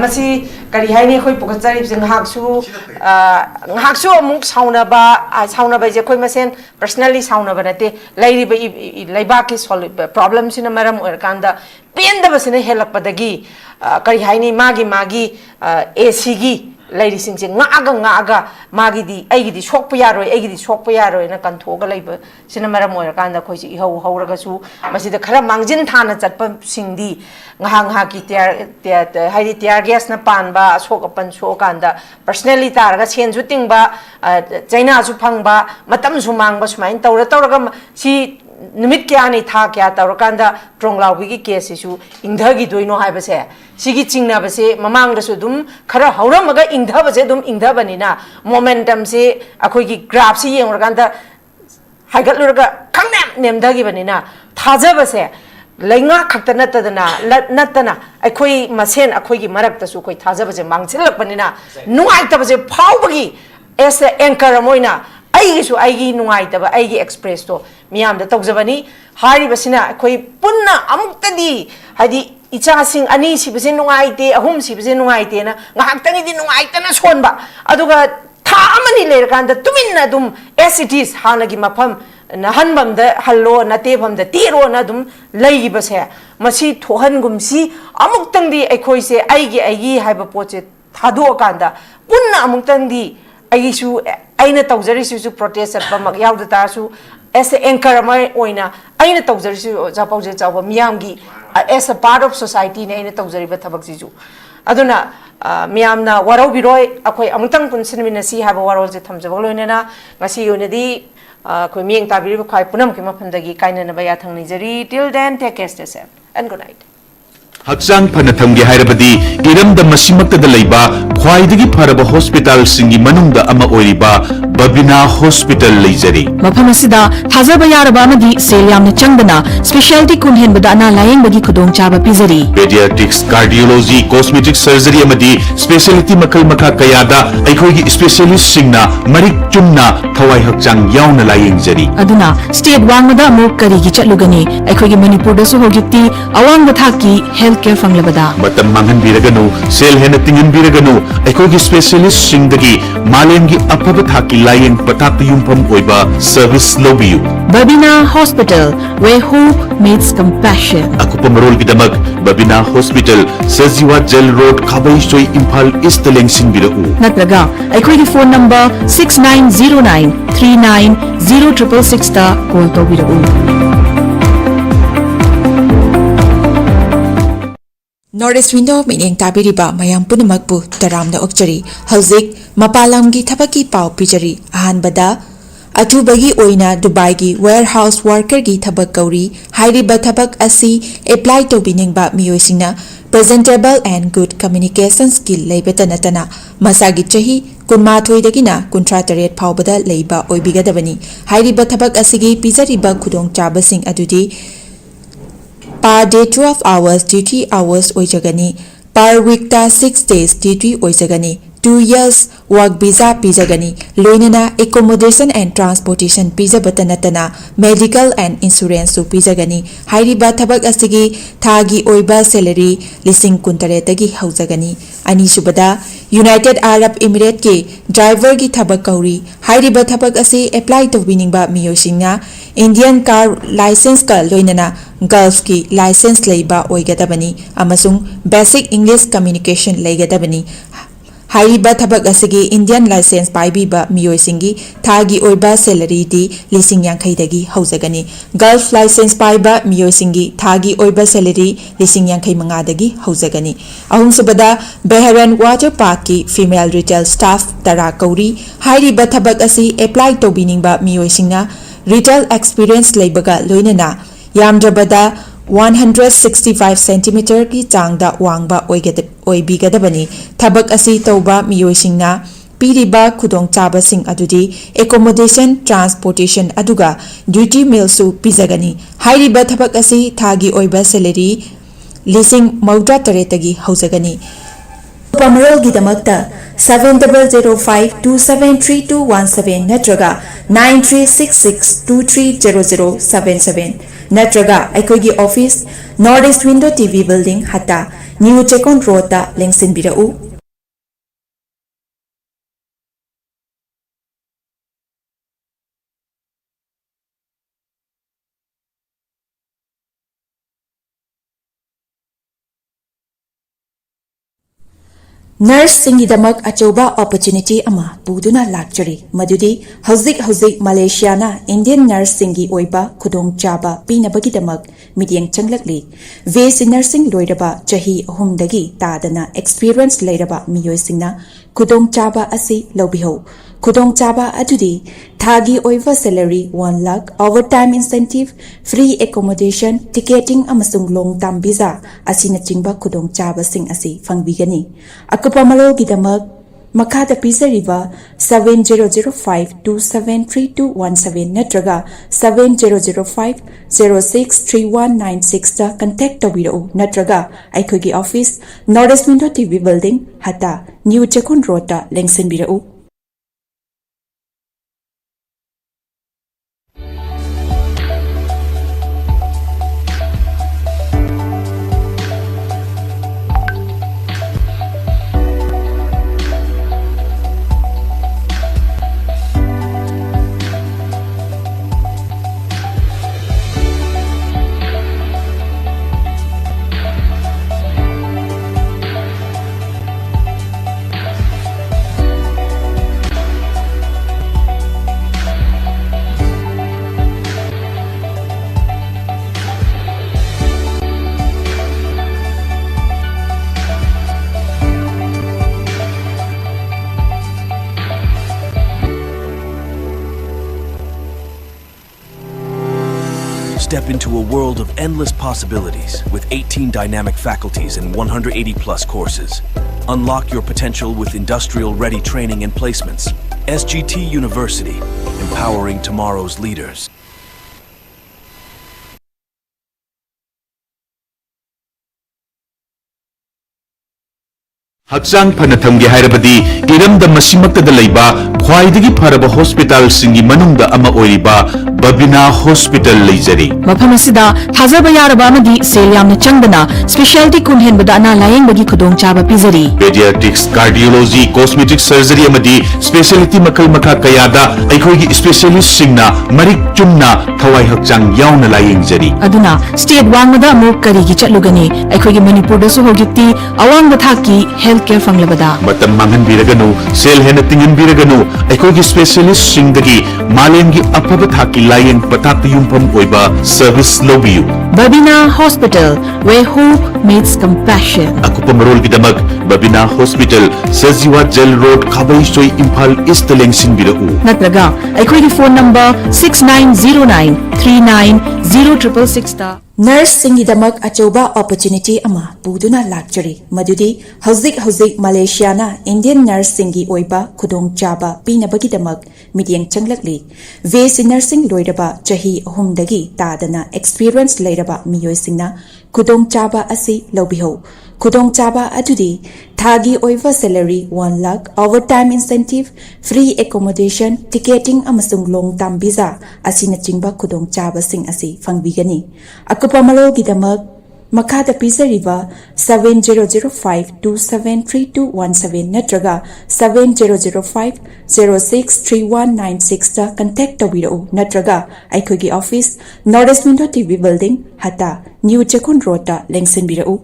ꯃꯁꯤ ꯀꯔꯤ ꯍꯥꯏꯅꯤ ꯑꯩꯈꯣꯏ ꯄꯨꯈꯠꯆꯔꯤꯕꯁꯦ ꯉꯍꯥꯛꯁꯨ ꯑꯃꯨꯛ ꯁꯥꯎꯅꯕ ꯍꯥꯏꯁꯦ ꯑꯩꯈꯣꯏ ꯃꯁꯦꯟ ꯄꯔꯁꯅꯦꯜꯂꯤ ꯁꯥꯎꯅꯕ ꯅꯠꯇꯦ ꯂꯩꯔꯤꯕ ꯂꯩꯕꯥꯛꯀꯤ ꯄ꯭ꯔꯣꯕ꯭ꯂꯦꯝꯁꯤꯅ ꯃꯔꯝ ꯑꯣꯏꯔꯀꯥꯟꯗ ꯄꯦꯟꯗꯕꯁꯤꯅ ꯍꯦꯜꯂꯛꯄꯗꯒꯤ ꯀꯔꯤ ꯍꯥꯏꯅꯤ ꯃꯥꯒꯤ ACꯒꯤ ꯂꯩꯔꯤꯁꯤꯡꯁꯦ ꯉꯥꯛꯑꯒ ꯃꯥꯒꯤꯗꯤ ꯑꯩꯒꯤꯗꯤ ꯁꯣꯛꯄ ꯌꯥꯔꯣꯏꯅ ꯀꯟꯊꯣꯛꯑꯒ ꯂꯩꯕ ꯁꯤꯅ ꯃꯔꯝ ꯑꯣꯏꯔꯀꯥꯟꯗ ꯑꯩꯈꯣꯏꯁꯤ ꯏꯍꯧ ꯍꯧꯔꯒꯁꯨ ꯃꯁꯤꯗ ꯈꯔ ꯃꯥꯡꯖꯤꯟ ꯊꯥꯅ ꯆꯠꯄꯁꯤꯡꯗꯤ ꯉꯥꯏꯍꯥꯛꯀꯤ ꯍꯥꯏꯗꯤ ꯇꯤꯌꯥꯔ ꯒ꯭ꯌꯥꯁꯅ ꯄꯥꯟꯕ ꯑꯁꯣꯛ ꯑꯄꯟ ꯁꯣꯛꯑꯀꯥꯟꯗ ꯄꯔꯁꯅꯦꯜꯂꯤ ꯇꯥꯔꯒ ꯁꯦꯟꯁꯨ ꯇꯤꯡꯕ ꯆꯩꯅꯥꯁꯨ ꯐꯪꯕ ꯃꯇꯝꯁꯨ ꯃꯥꯡꯕ ꯁꯨꯃꯥꯏꯅ ꯇꯧꯔꯒ ꯁꯤ ꯅꯨꯃꯤꯠ ꯀꯌꯥꯅꯤ ꯊꯥ ꯀꯌꯥ ꯇꯧꯔꯀꯥꯟꯗ ꯇ꯭ꯔꯣꯡꯂꯥꯎꯕꯤꯒꯤ ꯀꯦꯁꯁꯤꯁꯨ ꯏꯪꯊꯈꯤꯗꯣꯏꯅꯣ ꯍꯥꯏꯕꯁꯦ ꯁꯤꯒꯤ ꯆꯤꯡꯅꯕꯁꯦ ꯃꯃꯥꯡꯗꯁꯨ ꯑꯗꯨꯝ ꯈꯔ ꯍꯧꯔꯝꯃꯒ ꯏꯪꯊꯕꯁꯦ ꯑꯗꯨꯝ ꯏꯪꯊꯕꯅꯤꯅ ꯃꯣꯃꯦꯟꯇꯝꯁꯦ ꯑꯩꯈꯣꯏꯒꯤ ꯒ꯭ꯔꯥꯐꯁꯤ ꯌꯦꯡꯉꯨꯔꯀꯥꯟꯗ ꯍꯥꯏꯒꯠꯂꯨꯔꯒ ꯈꯪꯅꯦꯝ ꯅꯦꯝꯊꯈꯤꯕꯅꯤꯅ ꯊꯥꯖꯕꯁꯦ ꯂꯩꯉꯥꯛ ꯈꯛꯇ ꯅꯠꯇꯅ ꯑꯩꯈꯣꯏ ꯃꯁꯦꯟ ꯑꯩꯈꯣꯏꯒꯤ ꯃꯔꯛꯇꯁꯨ ꯑꯩꯈꯣꯏ ꯊꯥꯖꯕꯁꯦ ꯃꯥꯡꯁꯤꯜꯂꯛꯄꯅꯤna ꯅꯨꯡꯉꯥꯏꯇꯕꯁꯦ ꯐꯥꯎꯕꯒꯤ ꯑꯦꯁ ꯑꯦꯡꯀꯔ ꯑꯃ ꯑꯣꯏꯅ ꯑꯩꯒꯤꯁꯨ ꯑꯩꯒꯤ ꯅꯨꯡꯉꯥꯏꯇꯕ ꯑꯩꯒꯤ ꯑꯦꯛꯁꯄ꯭ꯔꯦꯁꯇꯣ ꯃꯤꯌꯥꯝꯗ ꯇꯧꯖꯕꯅꯤ ꯍꯥꯏꯔꯤꯕꯁꯤꯅ ꯑꯩꯈꯣꯏ ꯄꯨꯟꯅ ꯑꯃꯨꯛꯇꯗꯤ ꯍꯥꯏꯗꯤ ꯏꯆꯥꯁꯤꯡ ꯑꯅꯤ ꯁꯤꯕꯁꯦ ꯅꯨꯡꯉꯥꯏꯇꯦ ꯑꯍꯨꯝ ꯁꯤꯕꯁꯦ ꯅꯨꯡꯉꯥꯏꯇꯦꯅ ꯉꯥꯏꯍꯥꯛꯇꯪꯒꯤꯗꯤ ꯅꯨꯡꯉꯥꯏꯇꯅ ꯁꯣꯟꯕ ꯑꯗꯨꯒ ꯊꯥ ꯑꯃꯅꯤ ꯂꯩꯔꯀꯥꯟꯗ ꯇꯨꯃꯤꯟꯅ ꯑꯗꯨꯝ as it is ꯍꯥꯟꯅꯒꯤ ꯃꯐꯝ ꯅꯍꯟꯕꯝꯗ ꯍꯜꯂꯣ ꯅꯇꯦꯐꯝꯗ ꯇꯦꯔꯣꯅ ꯑꯗꯨꯝ ꯂꯩꯈꯤꯕꯁꯦ ꯃꯁꯤ ꯊꯣꯛꯍꯟꯒꯨꯝꯁꯤ ꯑꯃꯨꯛꯇꯪꯗꯤ ꯑꯩꯈꯣꯏꯁꯦ ꯑꯩꯒꯤ ꯍꯥꯏꯕ ꯄꯣꯠꯁꯦ ꯊꯥꯗꯣꯛꯑꯀꯥꯟꯗ ꯄꯨꯟꯅ ꯑꯃꯨꯛꯇꯪꯗꯤ ꯑꯩꯒꯤꯁꯨ ꯑꯩꯅ ꯇꯧꯖꯔꯤꯁꯤꯁꯨ ꯄ꯭ꯔꯣꯇꯦꯁ ꯆꯠꯄꯃꯛ ꯌꯥꯎꯗ ꯇꯥꯔꯁꯨ as a anchor ꯑꯃ ꯑꯣꯏꯅ ꯑꯩꯅ ꯇꯧꯖꯔꯤꯁꯤ ꯑꯣꯖꯥ ꯄꯥꯎꯖꯦꯜ ꯆꯥꯎꯕ ꯃꯤꯌꯥꯝꯒꯤ as a part of society ꯅꯦ ꯑꯩꯅ ꯇꯧꯖꯔꯤꯕ ꯊꯕꯛꯁꯤꯁꯨ ꯑꯗꯨꯅ ꯃꯤꯌꯥꯝꯅ ꯋꯥꯔꯧꯕꯤꯔꯣꯏ ꯑꯩꯈꯣꯏ ꯑꯃꯨꯛꯇꯪ ꯄꯨꯟꯁꯤꯟꯃꯤꯟꯅꯁꯤ ꯍꯥꯏꯕ ꯋꯥꯔꯣꯜꯁꯦ ꯊꯝꯖꯕ ꯂꯣꯏꯅꯅ ꯉꯁꯤꯒꯤ ꯑꯣꯏꯅꯗꯤ ꯑꯩꯈꯣꯏ ꯃꯤꯠꯌꯦꯡ ꯇꯥꯕꯤꯔꯤꯕ ꯈ꯭ꯋꯥꯏ ꯄꯨꯝꯅꯃꯛꯀꯤ ꯃꯐꯝꯗꯒꯤ ꯀꯥꯏꯅꯅꯕ ꯌꯥꯊꯪ ꯅꯤꯖꯔꯤ till then take care stay safe and good night Hakchang phana thamge hairabadi iramda masimактada leiba khwaidagi pharaba hospital singi manungda ama oiriba Babina Hospital leijari mafam asida thajaba yaraba amadi sel yamna changdana specialty kunhenbada ana layengbagi khudong chaba pizari pediatrics cardiology cosmetic surgery amadi specialty makal makha kayada aikhogi specialist singna marik chumna thawai hakchang yauna layengjari aduna state wangmada amuk karigi chatlugani aikhogi manipur da su hogikti awangba thaki healthcare fanglabada matam mangan biraganu sel hena tingan biraganu aikhogi specialist singdagi malemgi afaba thaki layeng patak yumpam oiba service lobiyu Babina Hospital where hope meets compassion akupa marol gidamak Babina Hospital Sajiwa Jail Road Khabai Soi Imphal East Lengsing birau natraga aikhogi phone number 6909390666 ta call tobirau Northeast Window minyeng tabiriba mayam punamakpu taramna okchari hauzik mapalamgi thabaki pau pijari ahanbada athubagi oina Dubai gi warehouse worker gi thabak kauri hairiba thabak asi apply to biningba miyoisina presentable and good communication skill leibetanatana masagi chahi kunma thoidagina kuntra taret phawbada leiba oibigadabani hairiba thabak asigi pijariba khudong chabasing adudi per day 12 hours duty hours oijagani per week ta 6 days duty oijagani 2 years work visa pijagani loinana accommodation and transportation pijabatanatana medical and insurance su pijagani hairiba thabak asigi thagi oiba salary lising kuntaretagi haujagani ani subada United Arab Emirates ke driver gi thabak kauri hairiba thabak asi apply to winingba miyosingna Indian car license ka loinana Gulf ki license leiba oigadabani amasung basic English communication leigadabani hairiba thabak asigi Indian license paibiba miyoisingi thagi oiba salary di lising yankhai dagi haujagani Gulf license paiba miyoisingi thagi oiba salary lising yankhai manga dagi haujagani ahum subada Beharan Water Park ki female retail staff tara kauri hairiba thabak asi apply to biningba miyoisingna retail experience leibaga loinana yamdrabada 165 cm ki changda wangba oibigadabani thabak asi tauba miyoisingna piriba khudong chaba sing adudi accommodation transportation aduga duty meal su pizagani hairiba thabak asi thagi oiba salary lising maudra taretagi haujagani Pamarolgidamakta 7005273217 natraga 9366230077 natraga aikogi office Northeast Window TV building hata New Chekon Road ta lengsinbirau. Nurse singidamak achoba opportunity ama puduna lakchari madudi hauzik Malaysia na Indian nurse singi oiba khudong chaba pinabagidamak midyang changlakli VC nursing loiraba chahi ahumdagi tadana experience leiraba miyoi singna khudong chaba asi lobiho khudong chaba adudi thagi oiva salary 1 lakh overtime incentive free accommodation ticketing amasung long term visa asina chingba khudong chaba sing asi fangbigani akupa malo gidamak makada pisariba 7005273217 natraga 7005063196 ta contact tawirau natraga aikogi office Northeast Window TV building hata New Chekon Road ta lengsinbirau. Step into a world of endless possibilities with 18 dynamic faculties and 180 plus courses. Unlock your potential with industrial-ready training and placements. SGT University, empowering tomorrow's leaders. Hakchang phana thamge hairabadi iramda masimakta laiba khwaidagi pharaba hospital singi manungda ama oiriba Babina Hospital leijari mafam asida thazaba yaraba amadi sel yamna changdana specialty kunhen bada ana layeng bagi khudong chaba pizari pediatrics cardiology cosmetic surgery amadi specialty makal makha kayada aikhogi specialist singna marik chumna thawai hakchang yauna layeng jari aduna state wangmada amuk karigi chatlugani aikhogi Manipur da su hogikti awang bathaki healthcare fanglabada matam mangan biraganu sel hena tingin biraganu aikhogi specialist singdagi malengi apaba thaki layeng patak yumpam oiba service lobiyu Babina Hospital where hope meets compassion akupa marol gidamak Babina Hospital Sajiwa Jail Road Khabai Soi Imphal East lengsin birau natraga aikhogi phone number 6909390666 ta Nurse singidamak achoba opportunity ama puduna lakchari madudi hauzik Malaysia na Indian nurse singi oiba khudong chaba pinabagidamak midyang changlakli VC nursing loiraba chahi ahumdagi tadana experience leiraba miyoi singna khudong chaba asi lobiho khudong chaba adudi thagi oiva salary 1 lakh overtime incentive free accommodation ticketing amasung long term visa asina chingba khudong chaba sing asi fangbigani akupa malo gidamak makada pisariba 7005273217 natraga 7005063196 ta contact tawirau natraga aikogi office Northeast Window TV building hata New Chekon Road ta lengsinbirau.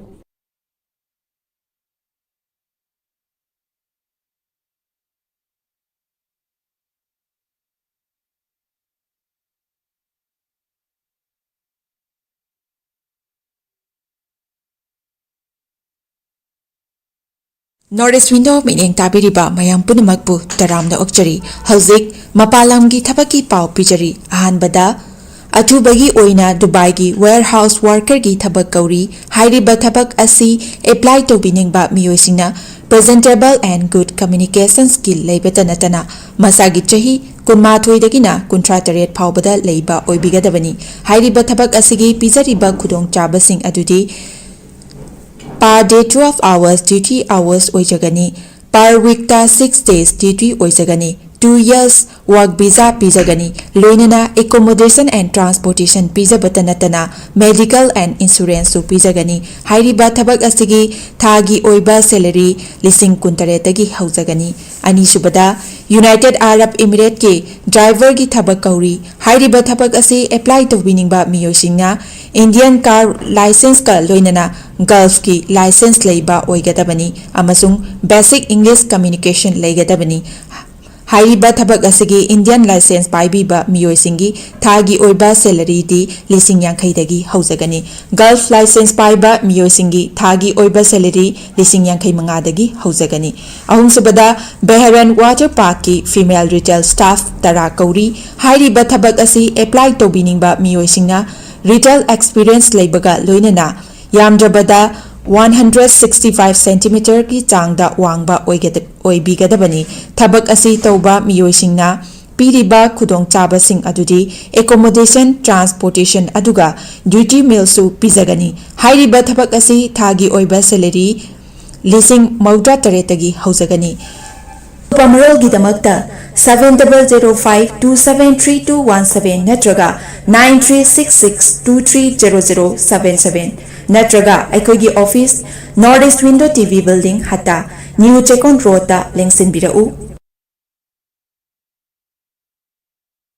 Northeast Window meaning tabiriba mayam punamakpu taramna okchari hauzik mapalamgi thabaki pau pijari ahanbada athubagi oina Dubai gi warehouse worker gi thabak kauri hairiba thabak asi apply to biningba miyoisingna presentable and good communication skill leibetanatana masagi chahi kunmathoi dagina kuntrataret phawbada leiba oibigadabani hairiba thabak asigi pijariba khudong chabasing adudi per day 12 hours duty hours oijagani, per week ta 6 days duty oijagani, 2 years work visa pijagani, loinana accommodation and transportation pijabata natana, medical and insurance su pijagani, hairiba thabak asigi thagi oiba salary lising kuntaretagi haujagani, ani subada United Arab Emirates ke driver ki thabak kauri, hairiba thabak asi apply to winingba miyosingna Indian car license ka loinana Gulf ki license leiba oigadabani amasung basic English communication leigadabani. Hairiba thabak asigi Indian license paibiba miyoisingi thagi oiba salary di lising yankhaidagi haujagani. Gulf license paiba miyoisingi thagi oiba salary lising yankhai mangadagi haujagani. Ahum subada Behran Water Park ki female retail staff tara kauri, hairiba thabak asi apply to biningba miyoisingna retail experience leibaga loinana yamdrabada 165 centimeter ki changda wangba oibigadabani. Thabak asi tauba miyoisingna piriba khudong chabasing adudi accommodation transportation aduga duty meal su pizagani. Hairiba thabak asi thagi oiba salary lising maudra taretagi haujagani. Pamaral gidamakta 7005273217 natraga 9366230077 natraga aikogi office Northeast Window TV building hata New Chekon Road ta lengsin birau.